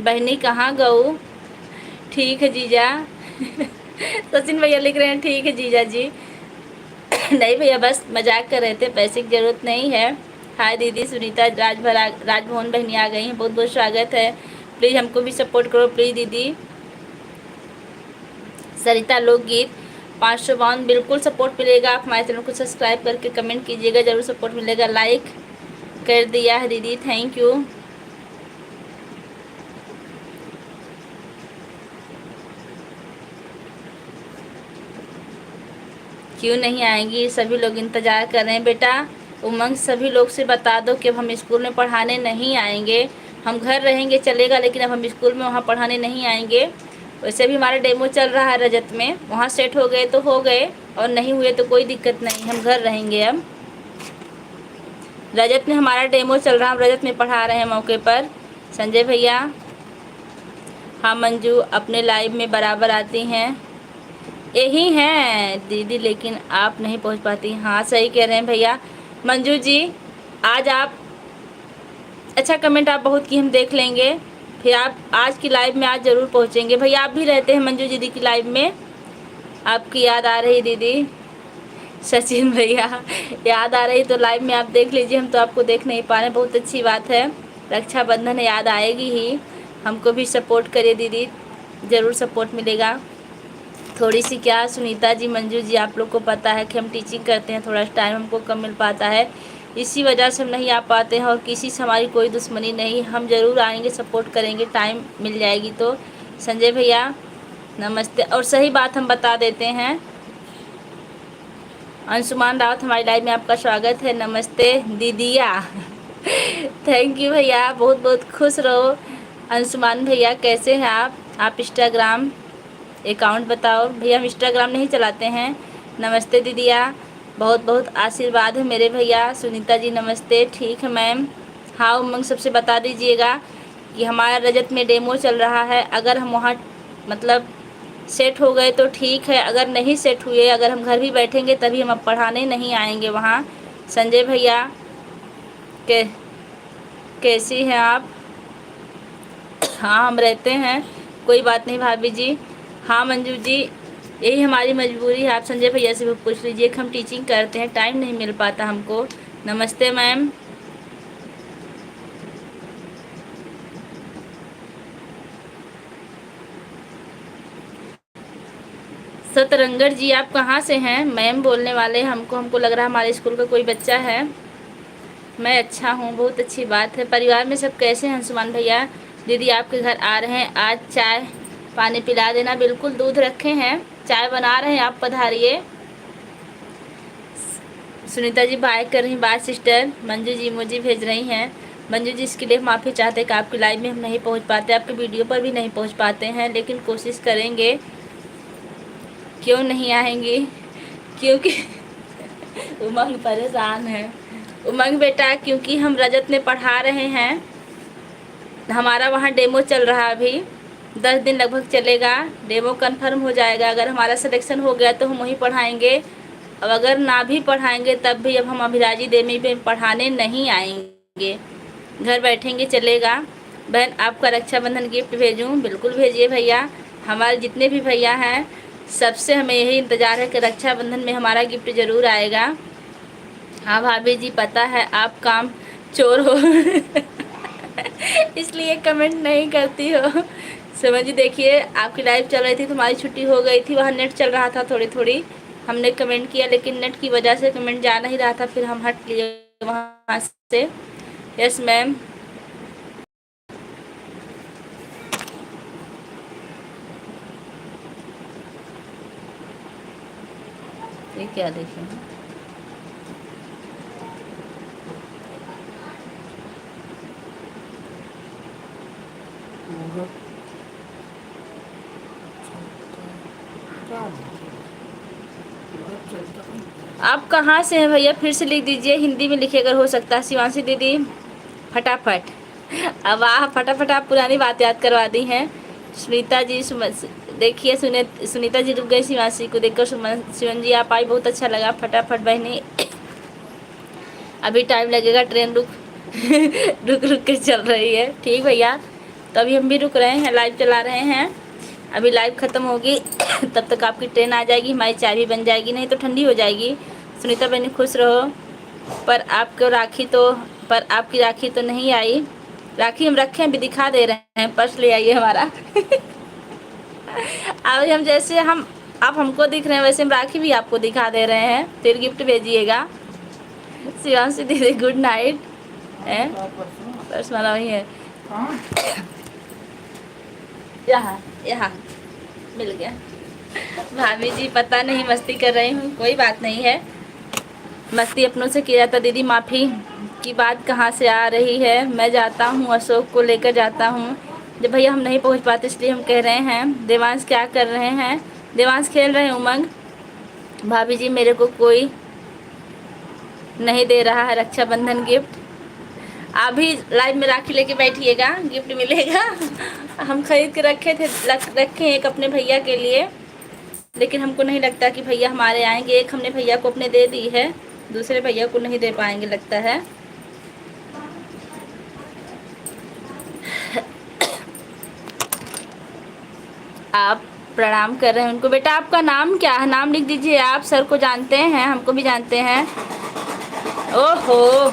बहनी कहाँ गऊ? ठीक है जीजा। सचिन भैया लिख रहे हैं ठीक है जीजा जी। नहीं भैया बस मजाक कर रहे थे, पैसे की ज़रूरत नहीं है। हाय दीदी सुनीता राजभवन बहनी आ गई हैं, बहुत बहुत स्वागत है। प्लीज़ हमको भी सपोर्ट करो प्लीज़ दीदी। सरिता लोकगीत 552 बिल्कुल सपोर्ट मिलेगा। आप हमारे चैनल को सब्सक्राइब करके कमेंट कीजिएगा, ज़रूर सपोर्ट मिलेगा। लाइक कर दिया है दीदी, थैंक यू। क्यों नहीं आएंगी? सभी लोग इंतज़ार कर रहे हैं बेटा। उमंग सभी लोग से बता दो कि अब हम स्कूल में पढ़ाने नहीं आएंगे। हम घर रहेंगे चलेगा, लेकिन अब हम स्कूल में वहाँ पढ़ाने नहीं आएंगे। वैसे भी हमारा डेमो चल रहा है रजत में, वहाँ सेट हो गए तो हो गए, और नहीं हुए तो कोई दिक्कत नहीं, हम घर रहेंगे। अब रजत में हमारा डेमो चल रहा है, हम रजत में पढ़ा रहे हैं मौके पर। संजय भैया हाँ मंजू अपने लाइव में बराबर आती हैं, यही हैं दीदी, लेकिन आप नहीं पहुंच पाती। हाँ सही कह रहे हैं भैया। मंजू जी आज आप अच्छा कमेंट आप बहुत की, हम देख लेंगे। फिर आप आज की लाइव में आज ज़रूर पहुंचेंगे। भैया आप भी रहते हैं मंजू दीदी की लाइव में, आपकी याद आ रही दीदी। सचिन भैया याद आ रही तो लाइव में आप देख लीजिए, हम तो आपको देख नहीं पा रहे, बहुत अच्छी बात है। रक्षाबंधन याद आएगी ही, हमको भी सपोर्ट करिए दीदी, ज़रूर सपोर्ट मिलेगा। थोड़ी सी क्या सुनीता जी मंजू जी आप लोग को पता है कि हम टीचिंग करते हैं, थोड़ा टाइम हमको कम मिल पाता है, इसी वजह से हम नहीं आ पाते हैं। और किसी से हमारी कोई दुश्मनी नहीं, हम ज़रूर आएंगे, सपोर्ट करेंगे, टाइम मिल जाएगी तो। संजय भैया नमस्ते। और सही बात हम बता देते हैं, अंशुमान रावत हमारी लाइव में आपका स्वागत है। नमस्ते दीदिया। थैंक यू भैया, बहुत बहुत खुश रहो। अंशुमान भैया कैसे हैं आप इंस्टाग्राम अकाउंट बताओ भैया, हम इंस्टाग्राम नहीं चलाते हैं। नमस्ते दीदिया, बहुत बहुत आशीर्वाद है मेरे भैया। सुनीता जी नमस्ते, ठीक है मैम। हाँ उमंग सबसे बता दीजिएगा कि हमारा रजत में डेमो चल रहा है, अगर हम वहाँ मतलब सेट हो गए तो ठीक है, अगर नहीं सेट हुए, अगर हम घर भी बैठेंगे तभी हम अब पढ़ाने नहीं आएंगे वहाँ। संजय भैया कैसी हैं आप? हाँ हम रहते हैं, कोई बात नहीं भाभी जी। हाँ मंजू जी यही हमारी मजबूरी है, आप संजय भैया से भी पूछ लीजिए कि हम टीचिंग करते हैं, टाइम नहीं मिल पाता हमको। नमस्ते मैम। सतरंगर जी आप कहाँ से हैं? मैम बोलने वाले हमको लग रहा है हमारे स्कूल का कोई बच्चा है। मैं अच्छा हूँ, बहुत अच्छी बात है। परिवार में सब कैसे हैं? अंशुमान भैया दीदी आपके घर आ रहे हैं, आज चाय पानी पिला देना। बिल्कुल दूध रखे हैं, चाय बना रहे हैं, आप पधारिए। सुनीता जी बाय कर रही, बाय सिस्टर। मंजू जी मुझे भेज रही हैं। मंजू जी इसके लिए माफ़ी चाहते हैं कि आपकी लाइव में हम नहीं पहुंच पाते, आपके वीडियो पर भी नहीं पहुंच पाते हैं, लेकिन कोशिश करेंगे। क्यों नहीं आएंगी? क्योंकि उमंग परेशान है। उमंग बेटा क्योंकि हम रजत में पढ़ा रहे हैं, हमारा वहाँ डेमो चल रहा है, अभी 10 दिन लगभग चलेगा, डेमो कंफर्म हो जाएगा। अगर हमारा सिलेक्शन हो गया तो हम वहीं पढ़ाएंगे, अब अगर ना भी पढ़ाएंगे तब भी अब हम अभिराजी देवी में पढ़ाने नहीं आएंगे, घर बैठेंगे चलेगा। बहन आपका रक्षाबंधन गिफ्ट भेजूं? बिल्कुल भेजिए भैया, हमारे जितने भी भैया हैं सबसे हमें यही इंतज़ार है कि रक्षाबंधन में हमारा गिफ्ट ज़रूर आएगा। हाँ भाभी जी पता है आप काम चोर हो। इसलिए कमेंट नहीं करती हो। समझ देखिए, आपकी लाइव चल रही थी, तुम्हारी छुट्टी हो गई थी, वहाँ नेट चल रहा था थोड़ी थोड़ी, हमने कमेंट किया लेकिन नेट की वजह से कमेंट जा नहीं रहा था, फिर हम हट लिए वहाँ से। Yes ma'am. ये क्या देखें, मुहूर्त चलता मुहूर्त चलता है। आप कहाँ से हैं भैया, फिर से लिख दीजिए, हिंदी में लिखे अगर हो सकता है। शिवांशी दीदी फटाफट, अब वाह फटाफट, आप पुरानी बात याद करवा दी हैं। सुनीता जी देखिए, सुनीता जी रुक गई शिवांशी को देखकर। शिवन जी आप आई, बहुत अच्छा लगा। फटाफट बहनी, अभी टाइम लगेगा, ट्रेन रुक रुक रुक के चल रही है। ठीक भैया, तो अभी हम भी रुक रहे हैं, लाइव चला रहे हैं। अभी लाइव ख़त्म होगी तब तक आपकी ट्रेन आ जाएगी, हमारी चाय भी बन जाएगी, नहीं तो ठंडी हो जाएगी। सुनीता बहनी खुश रहो। पर आपकी राखी तो नहीं आई। राखी हम रखे हैं, अभी दिखा दे रहे हैं, पर्स ले आइए हमारा। अभी हम जैसे आप हमको दिख रहे हैं वैसे हम राखी भी आपको दिखा दे रहे हैं, फिर गिफ्ट भेजिएगा। शिवांशी दीदी गुड नाइट। पर्स वाला वही है, यहाँ मिल गया। भाभी जी पता नहीं मस्ती कर रही हूँ, कोई बात नहीं है, मस्ती अपनों से किया जाता। दीदी माफ़ी की बात कहाँ से आ रही है, मैं जाता हूँ, अशोक को लेकर जाता हूँ। जब भैया हम नहीं पहुँच पाते इसलिए हम कह रहे हैं। देवांश क्या कर रहे हैं, देवांश खेल रहे हैं उमंग। भाभी जी मेरे को कोई नहीं दे रहा है रक्षाबंधन गिफ्ट, आप भी लाइव में राखी लेके बैठिएगा, गिफ्ट मिलेगा। हम खरीद के रखे एक अपने भैया के लिए, लेकिन हमको नहीं लगता कि भैया हमारे आएंगे। एक हमने भैया को अपने दे दी है, दूसरे भैया को नहीं दे पाएंगे लगता है। आप प्रणाम कर रहे हैं उनको। बेटा आपका नाम क्या है, नाम लिख दीजिए। आप सर को जानते हैं, हमको भी जानते हैं। ओहो,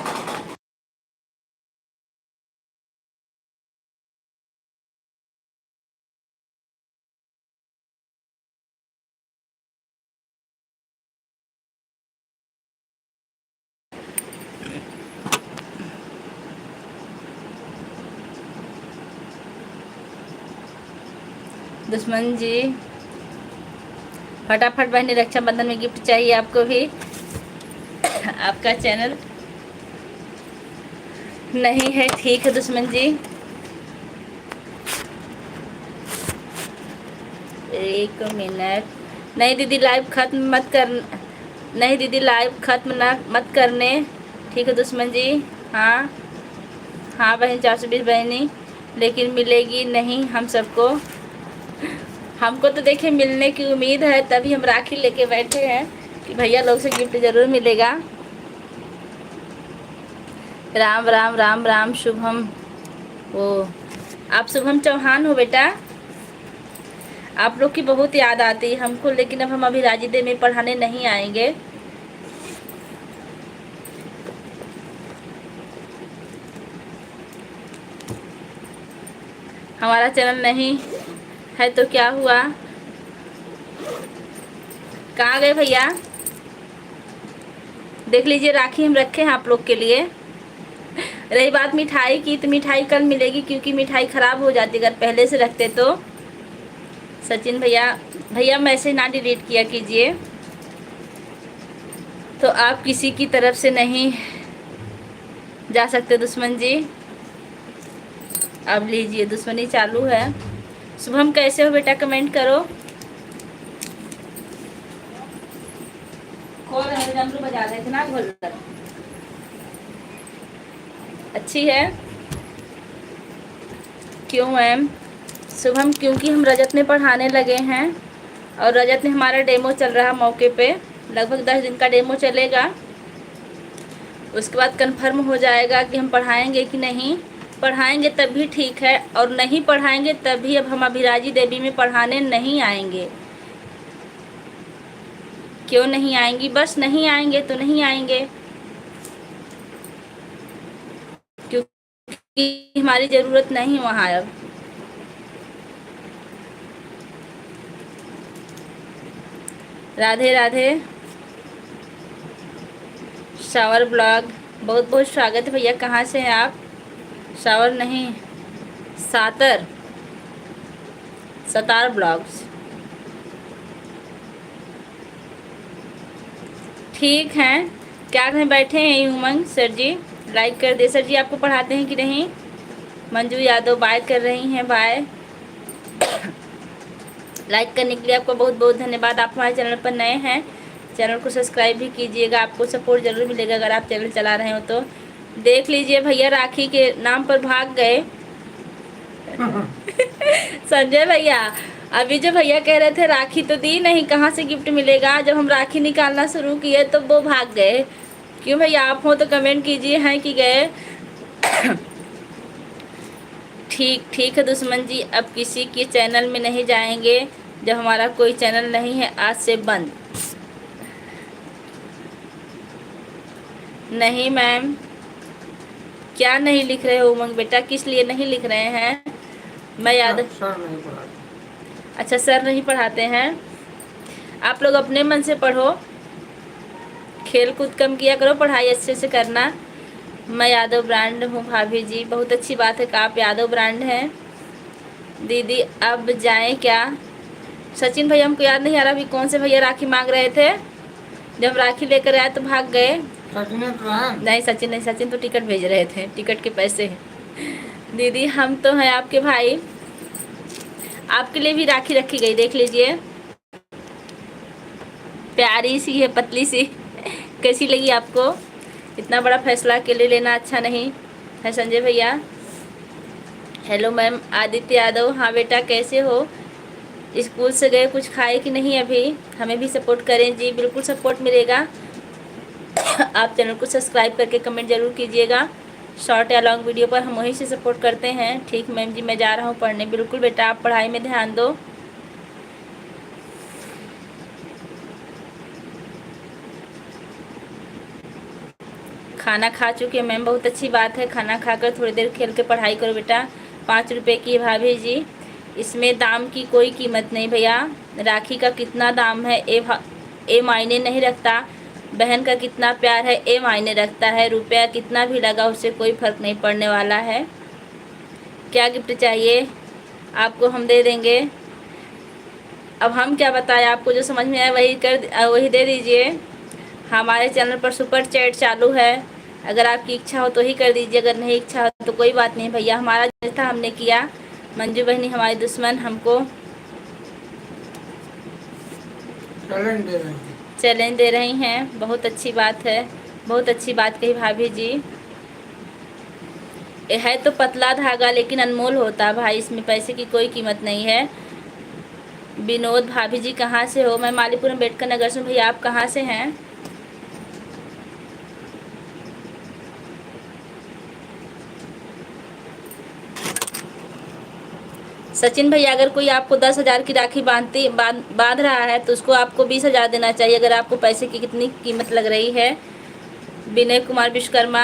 दुश्मन जी फटाफट बहनी, रक्षाबंधन में गिफ्ट चाहिए आपको भी। आपका चैनल नहीं है, ठीक है दुश्मन जी। एक मिनट, नहीं दीदी लाइव खत्म मत कर, नहीं दीदी लाइव खत्म ना मत करने, ठीक है दुश्मन जी। हाँ हाँ बहन 420 बहनी, लेकिन मिलेगी नहीं हम सबको। हमको तो देखिए मिलने की उम्मीद है, तभी हम राखी लेके बैठे हैं कि भैया लोग से गिफ्ट ज़रूर मिलेगा। राम राम राम राम शुभम, ओ आप शुभम चौहान हो बेटा। आप लोग की बहुत याद आती है हमको, लेकिन अब हम अभी राजीदे में पढ़ाने नहीं आएंगे। हमारा चैनल नहीं है तो क्या हुआ, कहाँ गए भैया? देख लीजिए राखी हम रखे हैं आप लोग के लिए। रही बात मिठाई की, तो मिठाई कल मिलेगी, क्योंकि मिठाई ख़राब हो जाती अगर पहले से रखते तो। सचिन भैया मैसेज ना डिलीट किया कीजिए, तो आप किसी की तरफ से नहीं जा सकते दुश्मन जी। अब लीजिए, दुश्मनी चालू है। शुभम कैसे हो बेटा, कमेंट करो। खोल रहे डमरू बजा रहे थे ना, खोल अच्छी है। क्यों मैम? शुभम क्योंकि हम रजत में पढ़ाने लगे हैं, और रजत में हमारा डेमो चल रहा मौके पे, लगभग 10 दिन का डेमो चलेगा। उसके बाद कंफर्म हो जाएगा कि हम पढ़ाएंगे कि नहीं। पढ़ाएंगे तब भी ठीक है, और नहीं पढ़ाएंगे तब भी अब हम अभिराजी देवी में पढ़ाने नहीं आएंगे। क्यों नहीं आएंगी? बस नहीं आएंगे तो नहीं आएंगे, की हमारी ज़रूरत नहीं वहाँ अब। राधे राधे। शावर ब्लॉग, बहुत बहुत स्वागत है भैया। कहाँ से हैं आप? शावर नहीं, सातर, सतार ब्लॉग्स। ठीक हैं, क्या करें, बैठे हैं उमंग। सर जी लाइक कर दे। सर जी आपको पढ़ाते हैं कि नहीं? मंजू यादव बाय कर रही हैं, बाय। लाइक करने के लिए आपको बहुत बहुत धन्यवाद। आप हमारे चैनल पर नए हैं, चैनल को सब्सक्राइब भी कीजिएगा, आपको सपोर्ट जरूर मिलेगा अगर आप चैनल चला रहे हो तो। देख लीजिए भैया राखी के नाम पर भाग गए। संजय भैया, अभी जो भैया कह रहे थे राखी तो दी नहीं, कहाँ से गिफ्ट मिलेगा, जब हम राखी निकालना शुरू किए तो वो भाग गए। क्यों भैया, आप हो तो कमेंट कीजिए हैं कि गए। ठीक ठीक है दुश्मन जी, अब किसी के चैनल में नहीं जाएंगे, जब हमारा कोई चैनल नहीं है आज से बंद। नहीं मैम, क्या नहीं लिख रहे हो उमंग बेटा, किस लिए नहीं लिख रहे हैं? मैं याद, सर नहीं पढ़ाते। अच्छा सर नहीं पढ़ाते हैं। आप लोग अपने मन से पढ़ो, खेल कूद कम किया करो, पढ़ाई अच्छे से करना। मैं यादव ब्रांड हूँ भाभी जी, बहुत अच्छी बात है कि आप यादव ब्रांड हैं। दीदी अब जाएं क्या? सचिन भैया हमको याद नहीं आ रहा अभी कौन से भैया राखी मांग रहे थे, जब राखी लेकर आए तो भाग गए। सचिन तो है? नहीं सचिन नहीं, सचिन तो टिकट भेज रहे थे, टिकट के पैसे। दीदी हम तो हैं आपके भाई, आपके लिए भी राखी रखी गई, देख लीजिए। प्यारी सी है, पतली सी। कैसी लगी आपको? इतना बड़ा फैसला अकेले लेना अच्छा नहीं है संजय भैया। हेलो मैम आदित्य यादव, हाँ बेटा कैसे हो? स्कूल से गए, कुछ खाए कि नहीं अभी? हमें भी सपोर्ट करें जी, बिल्कुल सपोर्ट मिलेगा। आप चैनल को सब्सक्राइब करके कमेंट जरूर कीजिएगा। शॉर्ट या लॉन्ग वीडियो पर हम वहीं से सपोर्ट करते हैं। ठीक मैम जी, मैं जा रहा हूँ पढ़ने। बिल्कुल बेटा, आप पढ़ाई में ध्यान दो। खाना खा चुके मैम, बहुत अच्छी बात है। खाना खाकर थोड़ी देर खेल के पढ़ाई करो बेटा। 5 रुपये की है भाभी जी, इसमें दाम की कोई कीमत नहीं भैया। राखी का कितना दाम है ए मायने नहीं रखता, बहन का कितना प्यार है ए मायने रखता है। रुपया कितना भी लगा उससे कोई फ़र्क नहीं पड़ने वाला है। क्या गिफ्ट चाहिए आपको, हम दे देंगे। अब हम क्या बताएं आपको, जो समझ में आए वही दे दीजिए। हमारे चैनल पर सुपर चैट चालू है, अगर आपकी इच्छा हो तो ही कर दीजिए, अगर नहीं इच्छा हो तो कोई बात नहीं भैया। हमारा जो था हमने किया। मंजू बहनी हमारी दुश्मन हमको चैलेंज दे रही हैं, बहुत अच्छी बात है, बहुत अच्छी बात कही भाभी जी। ये है तो पतला धागा लेकिन अनमोल होता भाई, इसमें पैसे की कोई कीमत नहीं है। विनोद भाभी जी कहाँ से हो? मैं मालीपुर अम्बेडकर नगर से। भैया आप कहाँ से हैं? सचिन भैया, अगर कोई आपको 10,000 की राखी बांध रहा है तो उसको आपको 20,000 देना चाहिए, अगर आपको पैसे की कितनी कीमत लग रही है। विनय कुमार विश्वकर्मा,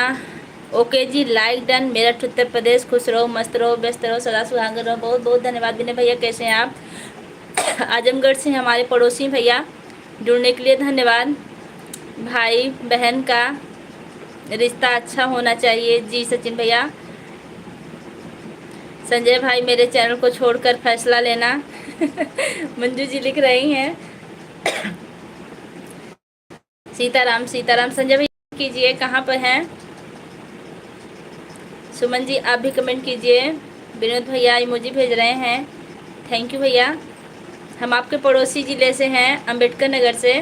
ओके जी, लाइक डन। मेरठ उत्तर प्रदेश, खुश रहो, मस्त रहो, व्यस्त रहो, सदा सुहागन रहो। बहुत बहुत धन्यवाद विनय भैया, कैसे हैं आप? आजमगढ़ से हमारे पड़ोसी भैया, जुड़ने के लिए धन्यवाद। भाई बहन का रिश्ता अच्छा होना चाहिए जी सचिन भैया। संजय भाई मेरे चैनल को छोड़कर फैसला लेना। मंजू जी लिख रही हैं। सीताराम सीताराम। संजय भैया कीजिए, कहाँ पर हैं? सुमन जी आप भी कमेंट कीजिए। विनोद भैया इमोजी भेज रहे हैं, थैंक यू भैया। हम आपके पड़ोसी जिले से हैं, अम्बेडकर नगर से।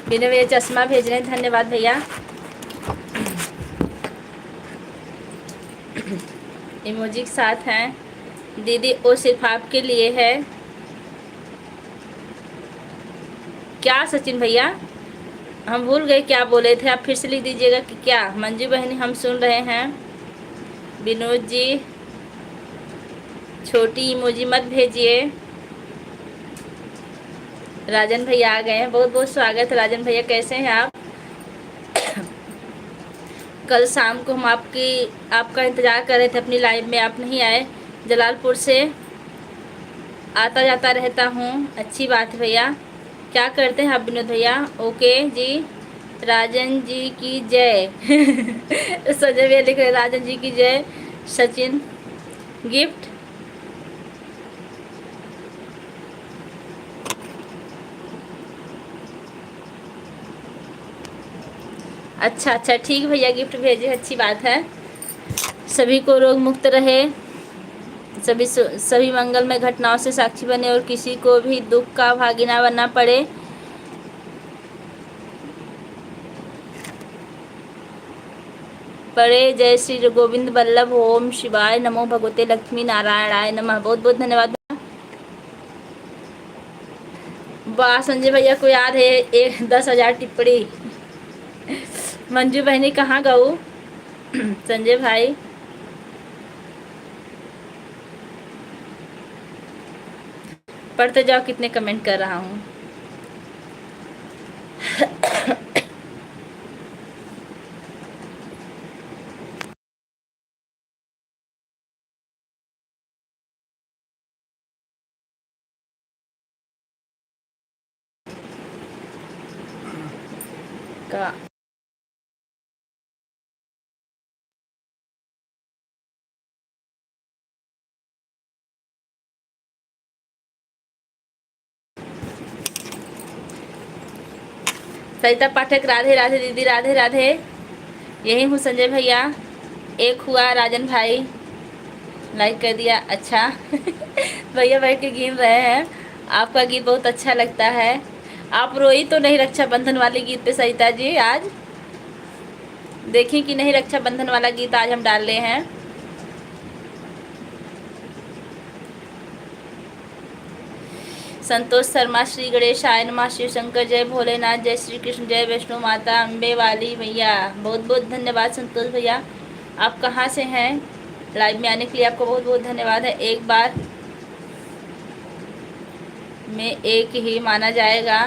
विनय भैया चश्मा भेज रहे हैं, धन्यवाद भैया। इमोजी के साथ हैं। दीदी वो सिर्फ आपके लिए है क्या सचिन भैया? हम भूल गए क्या बोले थे, आप फिर से लिख दीजिएगा कि क्या। मंजू बहनी हम सुन रहे हैं। विनोद जी छोटी इमोजी मत भेजिए। राजन भैया आ गए हैं, बहुत बहुत स्वागत है राजन भैया, कैसे हैं आप। कल शाम को हम आपका इंतज़ार कर रहे थे अपनी लाइव में, आप नहीं आए। जलालपुर से आता जाता रहता हूँ। अच्छी बात है भैया। क्या करते हैं आप विनोद भैया। ओके जी। राजन जी की जय। संजय भैया लिख रहे राजन जी की जय। सचिन गिफ्ट। अच्छा अच्छा ठीक भैया, गिफ्ट भेजे, अच्छी बात है। सभी को रोग मुक्त रहे, सभी मंगलमय घटनाओं से साक्षी बने और किसी को भी दुख का भागी ना बनना पड़े। जय श्री गोविंद वल्लभ। ओम शिवाय नमो भगवते लक्ष्मी नारायणाय नमः। बहुत बहुत धन्यवाद। वाह संजय भैया को याद है 10,000 टिप्पणी। मंजू बहनी कहाँ गऊ। संजय भाई पढ़ते जाओ, कितने कमेंट कर रहा हूँ। का सरिता पाठक राधे राधे दीदी, राधे राधे। यही हूँ संजय भैया। एक हुआ राजन भाई, लाइक कर दिया, अच्छा। भैया बैठ के गिन रहे हैं। आपका गीत बहुत अच्छा लगता है। आप रोई तो नहीं रक्षाबंधन वाले गीत पे सरिता जी। आज देखी कि नहीं, रक्षाबंधन वाला गीत आज हम डाल रहे हैं। संतोष शर्मा श्री गणेश आय नमः, शिव शंकर जय भोलेनाथ, जय श्री कृष्ण, जय वैष्णो माता अम्बे वाली मैया। बहुत बहुत धन्यवाद संतोष भैया। आप कहाँ से हैं, लाइव में आने के लिए आपको बहुत बहुत धन्यवाद है। एक बार में एक ही माना जाएगा।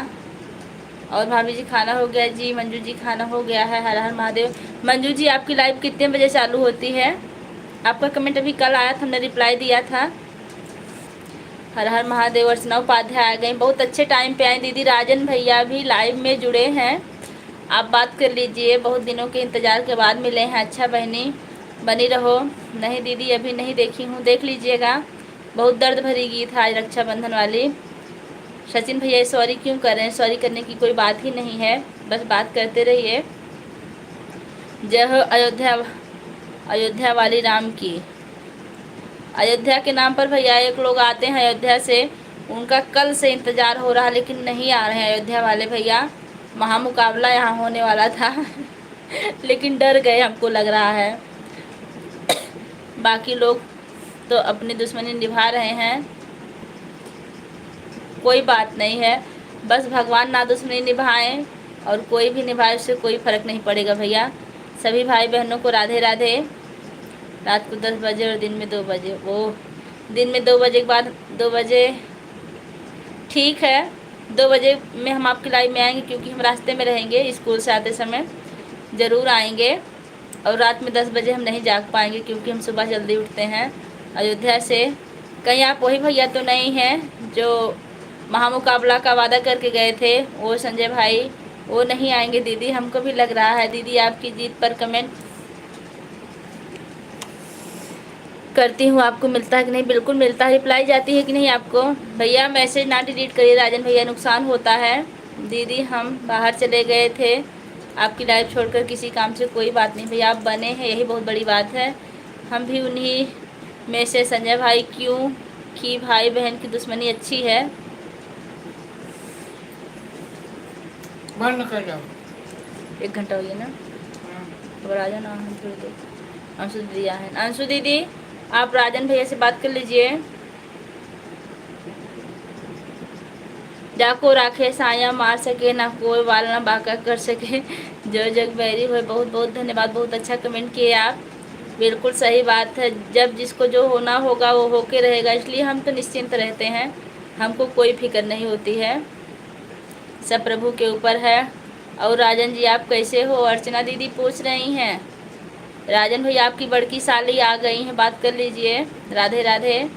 और भाभी जी खाना हो गया जी। मंजू जी खाना हो गया है। हर हर महादेव। मंजू जी आपकी लाइव कितने बजे चालू होती है। आपका कमेंट अभी कल आया था, हमने रिप्लाई दिया था। हर हर महादेव। अर्चना उपाध्याय आ गई, बहुत अच्छे टाइम पे आए। दीदी राजन भैया भी लाइव में जुड़े हैं, आप बात कर लीजिए, बहुत दिनों के इंतज़ार के बाद मिले हैं। अच्छा बहनी बनी रहो। नहीं दीदी अभी नहीं देखी हूँ, देख लीजिएगा। बहुत दर्द भरी गीत है आज रक्षाबंधन वाली। सचिन भैया सॉरी क्यों कर रहे हैं, सॉरी करने की कोई बात ही नहीं है, बस बात करते रहिए। जय हो अयोध्या वाली राम की। अयोध्या के नाम पर भैया एक लोग आते हैं अयोध्या से, उनका कल से इंतज़ार हो रहा है लेकिन नहीं आ रहे हैं अयोध्या वाले भैया। महामुकाबला यहाँ होने वाला था। लेकिन डर गए हमको लग रहा है। बाकी लोग तो अपनी दुश्मनी निभा रहे हैं, कोई बात नहीं है, बस भगवान ना दुश्मनी निभाएं और कोई भी निभाए, उससे कोई फ़र्क नहीं पड़ेगा भैया। सभी भाई बहनों को राधे राधे। रात को 10 बजे और दिन में 2 बजे। वो दिन में 2 बजे के बाद 2 बजे ठीक है, 2 बजे में हम आपकी लाइव में आएंगे क्योंकि हम रास्ते में रहेंगे, स्कूल से आते समय ज़रूर आएंगे। और रात में 10 बजे हम नहीं जाग पाएंगे क्योंकि हम सुबह जल्दी उठते हैं अयोध्या से। कहीं आप वही भैया तो नहीं हैं जो महामुकाबला का वादा करके गए थे, वो संजय भाई वो नहीं आएंगे दीदी, हमको भी लग रहा है। दीदी आपकी जीत पर कमेंट करती हूँ, आपको मिलता है कि नहीं। बिल्कुल मिलता है, रिप्लाई जाती है कि नहीं आपको। भैया मैसेज ना डिलीट करिए राजन भैया, नुकसान होता है। दीदी हम बाहर चले गए थे आपकी लाइव छोड़कर किसी काम से, कोई बात नहीं भैया, आप बने हैं यही बहुत बड़ी बात है। हम भी उन्हीं में से। संजय भाई क्यों कि भाई बहन की दुश्मनी अच्छी है। बंद कर जाओ। 1 घंटा हो गया ना, अब आ जाना। अंशु दीदी है, अंशु दीदी आप राजन भैया से बात कर लीजिए। जाको राखे साया मार सके ना कोई वाल ना बाका कर सके, जो जग बैरी हो। बहुत बहुत धन्यवाद, बहुत अच्छा कमेंट किए आप। बिल्कुल सही बात है, जब जिसको जो होना होगा वो होके रहेगा, इसलिए हम तो निश्चिंत रहते हैं, हमको कोई फिक्र नहीं होती है, सब प्रभु के ऊपर है। और राजन जी आप कैसे हो? अर्चना दीदी पूछ रही हैं। राजन भाई आपकी बड़की साली आ गई हैं, बात कर लीजिए। राधे राधे।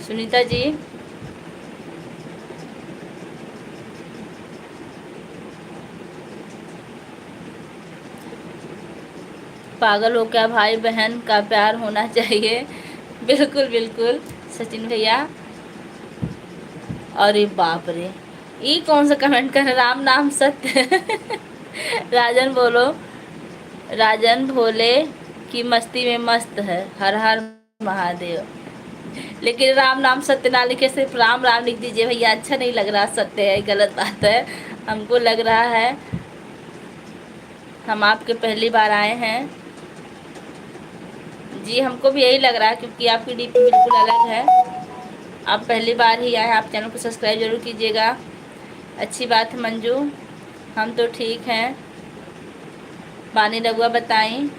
सुनीता जी पागल हो क्या, भाई बहन का प्यार होना चाहिए। बिल्कुल बिल्कुल सचिन भैया। अरे बाप रे, ये कौन सा कमेंट कर, राम नाम सत्य। राजन बोलो, राजन भोले की मस्ती में मस्त है, हर हर महादेव। लेकिन राम नाम सत्य ना लिखे, सिर्फ राम राम लिख दीजिए भैया, अच्छा नहीं लग रहा। सत्य है, गलत बात है। हमको लग रहा है हम आपके पहली बार आए हैं जी, हमको भी यही लग रहा है, क्योंकि आपकी डीपी बिल्कुल अलग है। आप पहली बार ही आए हैं, आप चैनल को सब्सक्राइब जरूर कीजिएगा। अच्छी बात है मंजू, हम तो ठीक हैं। बानी रघुआ बताई,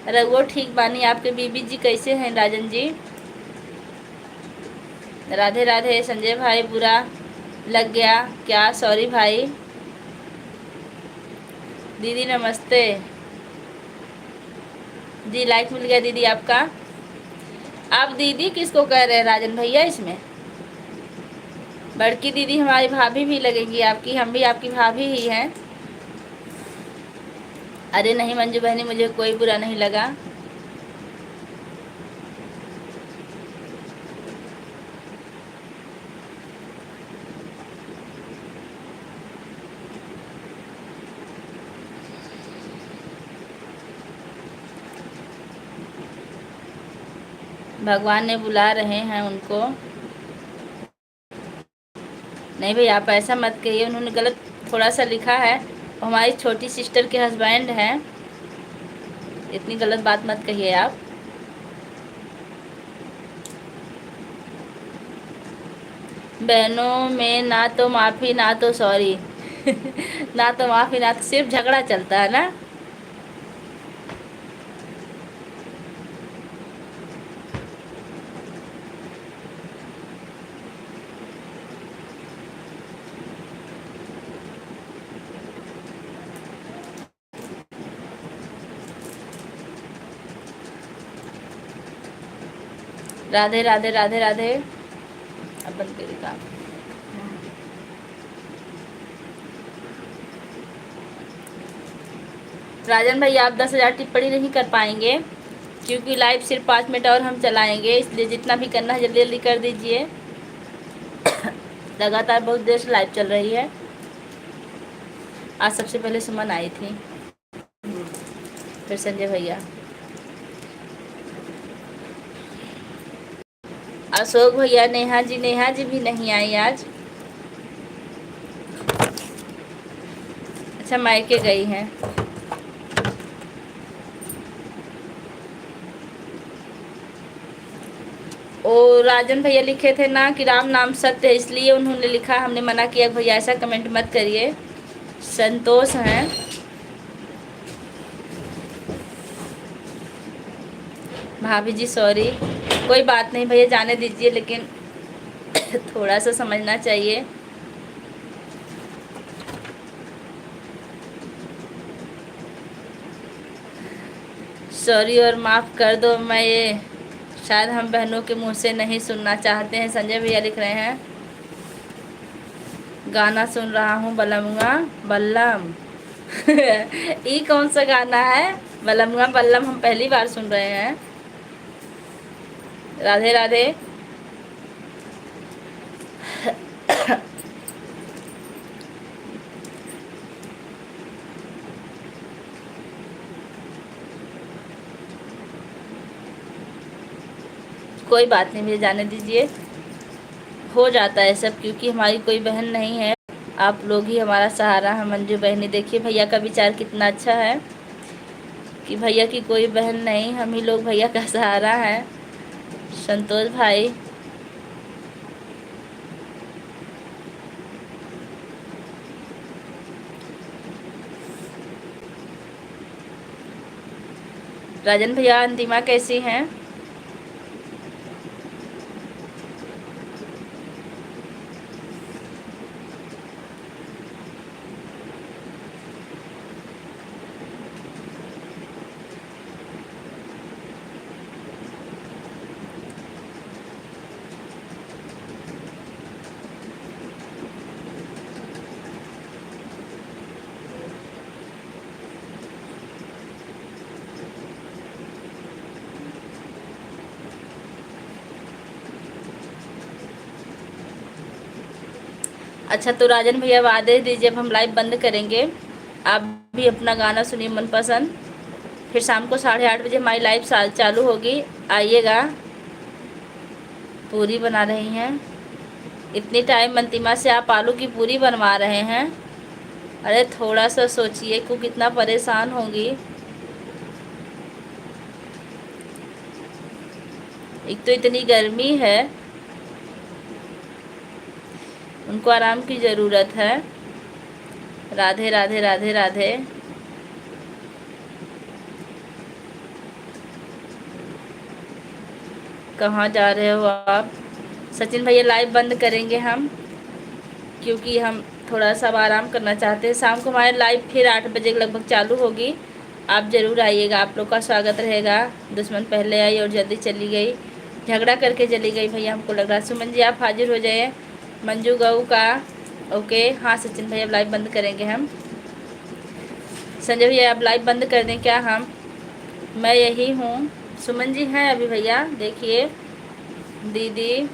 रघुआ ठीक बानी। आपके बीबी जी कैसे हैं राजन जी? राधे राधे। संजय भाई बुरा लग गया क्या? सॉरी भाई। दीदी नमस्ते जी, लाइक मिल गया दीदी आपका। आप दीदी किसको कह रहे हैं राजन भैया? इसमें बड़की दीदी हमारी भाभी भी लगेंगी आपकी, हम भी आपकी भाभी ही हैं। अरे नहीं मंजू बहनी, मुझे कोई बुरा नहीं लगा। भगवान ने बुला रहे हैं उनको। नहीं भाई आप ऐसा मत कहिए, उन्होंने गलत थोड़ा सा लिखा है, वो हमारी छोटी सिस्टर के हस्बैंड हैं, इतनी गलत बात मत कहिए आप। बहनों में ना तो माफ़ी ना तो सॉरी। ना तो माफ़ी ना तो सिर्फ झगड़ा चलता है ना। राधे राधे राधे राधे। अब बंद करिए काम। राजन भाई आप 10,000 टिप्पणी नहीं कर पाएंगे, क्योंकि लाइव सिर्फ 5 मिनट और हम चलाएंगे, इसलिए जितना भी करना है जल्दी जल्दी कर दीजिए। लगातार बहुत देर से लाइव चल रही है। आज सबसे पहले सुमन आई थी, फिर संजय भैया, अशोक भैया, नेहा जी भी नहीं आई आज। अच्छा मायके गई हैं। और राजन भैया लिखे थे ना कि राम नाम सत्य है, इसलिए उन्होंने लिखा, हमने मना किया भैया ऐसा कमेंट मत करिए। संतोष हैं। भाभी जी सॉरी, कोई बात नहीं भैया, जाने दीजिए, लेकिन थोड़ा सा समझना चाहिए। सॉरी और माफ़ कर दो, मैं ये शायद हम बहनों के मुंह से नहीं सुनना चाहते हैं। संजय भैया लिख रहे हैं गाना सुन रहा हूँ बलमुआ बल्लम। ये कौन सा गाना है? बलमुआ बल्लम हम पहली बार सुन रहे हैं। राधे राधे। कोई बात नहीं भैया, जाने दीजिए, हो जाता है सब, क्योंकि हमारी कोई बहन नहीं है, आप लोग ही हमारा सहारा है। मंजू बहनी, देखिए भैया का विचार कितना अच्छा है कि भैया की कोई बहन नहीं, हम ही लोग भैया का सहारा है। संतोष भाई राजन भैया, अंतिमा कैसी हैं? अच्छा, तो राजन भैया अब आदेश दीजिए, अब हम लाइव बंद करेंगे। आप भी अपना गाना सुनिए मनपसंद। फिर शाम को 8:30 बजे हमारी लाइव चालू होगी, आइएगा। पूरी बना रही हैं इतनी टाइम अंतिमा से, आप आलू की पूरी बनवा रहे हैं? अरे थोड़ा सा सोचिए को कितना परेशान होंगी। एक तो इतनी गर्मी है, उनको आराम की ज़रूरत है। राधे राधे राधे राधे। कहाँ जा रहे हो आप? सचिन भैया लाइव बंद करेंगे हम, क्योंकि हम थोड़ा सा आराम करना चाहते हैं। शाम को हमारे लाइव फिर 8 बजे के लगभग चालू होगी, आप ज़रूर आइएगा। आप लोग का स्वागत रहेगा। दुश्मन पहले आई और जल्दी चली गई, झगड़ा करके चली गई भैया, हमको लग रहा है। सुमन जी आप हाजिर हो जाइए। मंजू गऊ का ओके। हाँ सचिन भैया, अब लाइव बंद करेंगे हम। संजय भैया आप लाइव बंद कर दें क्या? हम मैं यही हूँ। सुमन जी हैं अभी भैया, देखिए दीदी।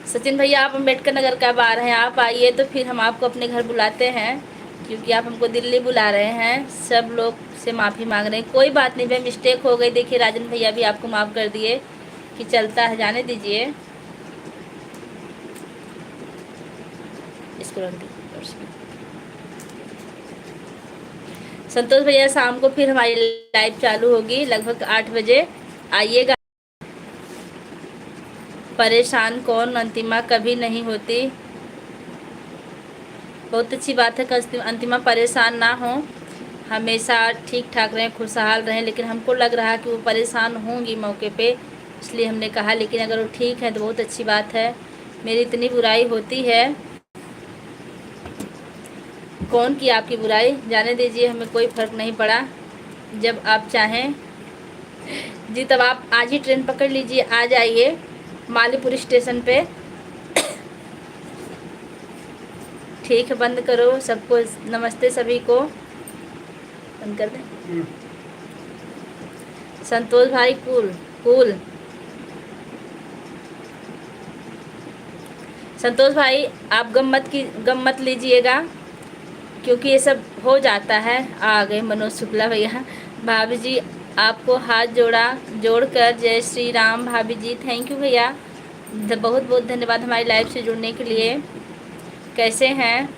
सचिन भैया आप अम्बेडकर नगर कब आ रहे हैं? आप आइए तो फिर हम आपको अपने घर बुलाते हैं, क्योंकि आप हमको दिल्ली बुला रहे हैं। सब लोग से माफ़ी मांग रहे हैं। कोई बात नहीं भाई, मिस्टेक हो गई। देखिए राजन भैया भी आपको माफ़ कर दिए कि चलता है, जाने दीजिए इसको। संतोष भैया शाम को फिर हमारी लाइव चालू होगी लगभग 8 बजे, आइएगा। परेशान कौन? अंतिमा कभी नहीं होती। बहुत अच्छी बात है कि अंतिमा परेशान ना हो, हमेशा ठीक ठाक रहें, खुशहाल रहें। लेकिन हमको लग रहा है कि वो परेशान होंगी मौके पे, इसलिए हमने कहा। लेकिन अगर वो ठीक है तो बहुत अच्छी बात है। मेरी इतनी बुराई होती है, कौन की आपकी बुराई? जाने दीजिए, हमें कोई फ़र्क नहीं पड़ा। जब आप चाहें जी तब आप आज ही ट्रेन पकड़ लीजिए, आ जाइए मालीपुर स्टेशन पे। ठीक है, बंद करो सबको। नमस्ते सभी को, बंद कर दें। संतोष भाई कूल कूल। संतोष भाई आप गम मत लीजिएगा, क्योंकि ये सब हो जाता है। आ गए मनोज शुक्ला भैया। भाभी जी आपको हाथ जोड़कर जय श्री राम। भाभी जी थैंक यू भैया, बहुत बहुत धन्यवाद हमारी लाइव से जुड़ने के लिए। कैसे हैं?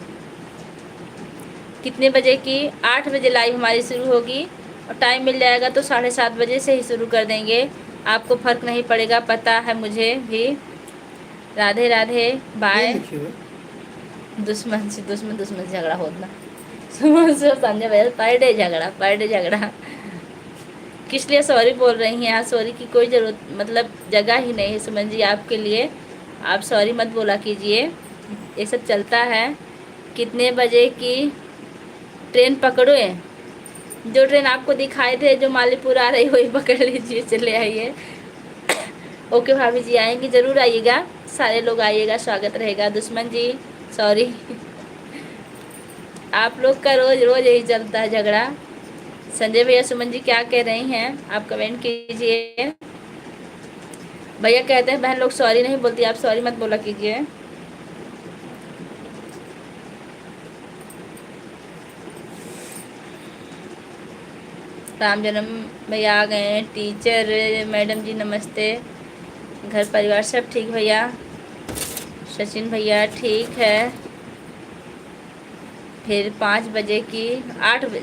कितने बजे की? 8 बजे लाइव हमारी शुरू होगी, और टाइम मिल जाएगा तो 7:30 बजे से ही शुरू कर देंगे। आपको फ़र्क नहीं पड़ेगा, पता है मुझे भी। राधे राधे, बाय। दुश्मन से झगड़ा होना। सुमन से संजय भैया पर डे झगड़ा किस लिए सॉरी बोल रही हैं? यहाँ सॉरी की कोई ज़रूरत, मतलब जगह ही नहीं है सुमन जी आपके लिए। आप सॉरी मत बोला कीजिए, ये सब चलता है। कितने बजे की ट्रेन पकड़ो? जो ट्रेन आपको दिखाए थे, जो मालीपुर आ रही वही पकड़ लीजिए, चले आइए। ओके भाभी जी, आएंगे ज़रूर, आइएगा, सारे लोग आइएगा, स्वागत रहेगा। दुश्मन जी सॉरी। आप लोग का रोज़ रोज़ यही चलता है झगड़ा। संजय भैया सुमन जी क्या कह रही हैं आप कमेंट कीजिए। भैया कहते हैं बहन लोग सॉरी नहीं बोलती, आप सॉरी मत बोला कीजिए। राम जन्म भैया आ गए हैं। टीचर मैडम जी नमस्ते। घर परिवार सब ठीक भैया? सचिन भैया ठीक है। फिर 5 बजे की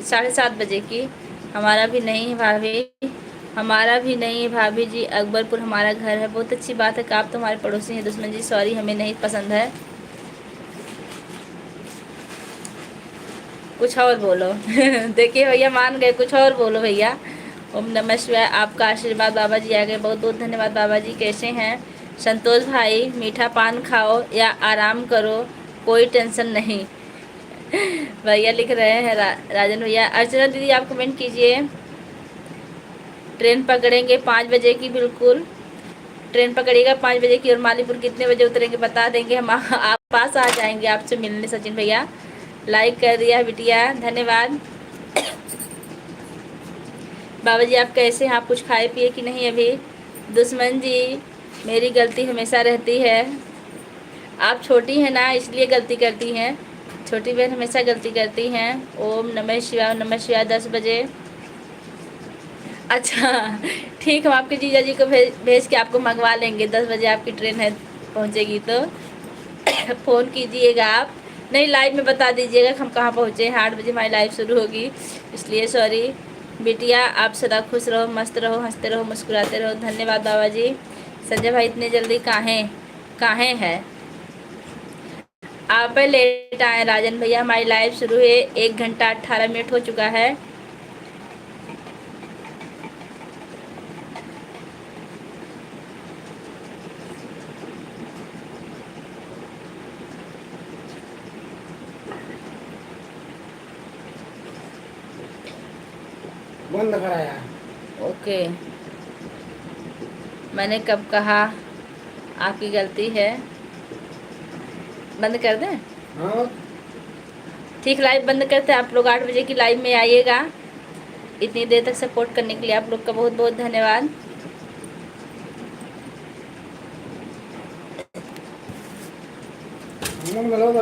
7:30 बजे की हमारा भी नहीं है भाभी, हमारा भी नहीं है भाभी जी। अकबरपुर हमारा घर है। बहुत अच्छी बात है कि आप तो हमारे पड़ोसी हैं। दुश्मन जी सॉरी, हमें नहीं पसंद है। कुछ और बोलो। देखिए भैया मान गए, कुछ और बोलो भैया। ओम नमः शिवाय, आपका आशीर्वाद बाबा जी आ गए, बहुत बहुत धन्यवाद बाबा जी। कैसे हैं संतोष भाई? मीठा पान खाओ या आराम करो, कोई टेंशन नहीं। भैया लिख रहे हैं राजन भैया। अर्चना दीदी आप कमेंट कीजिए। ट्रेन पकड़ेंगे 5 बजे की, बिल्कुल ट्रेन पकड़िएगा 5 बजे की। और मालीपुर कितने बजे उतरेंगे बता देंगे, हम आप पास आ जाएंगे आपसे मिलने। सचिन भैया लाइक कर दिया बिटिया, धन्यवाद। बाबा जी आप कैसे हैं? आप कुछ खाए पिए कि नहीं अभी? दुश्मन जी मेरी गलती हमेशा रहती है। आप छोटी हैं ना इसलिए गलती करती हैं, छोटी बहन हमेशा गलती करती हैं। ओम नमः शिवाय, नमः शिवाय। 10 बजे, अच्छा ठीक, हम आपके जीजा जी को भेज के आपको मंगवा लेंगे। 10 बजे आपकी ट्रेन है, पहुंचेगी तो फ़ोन कीजिएगा आप। नहीं, लाइव में बता दीजिएगा हम कहाँ पहुँचे हैं। 8 बजे हमारी लाइव शुरू होगी, इसलिए सॉरी। बिटिया आप सदा खुश रहो, मस्त रहो, हंसते रहो, मुस्कुराते रहो। धन्यवाद बाबा जी। संजय भाई इतने जल्दी काहे है आप? लेट आए राजन भैया, हमारी लाइव शुरू है, 1 घंटा 18 मिनट हो चुका है। बंद कराया। ओके, मैंने कब कहा आपकी गलती है? बंद कर दें? हाँ ठीक, लाइव बंद करते हैं। आप लोग 8 बजे की लाइव में आइएगा। इतनी देर तक सपोर्ट करने के लिए आप लोग का बहुत बहुत धन्यवाद। हम लोग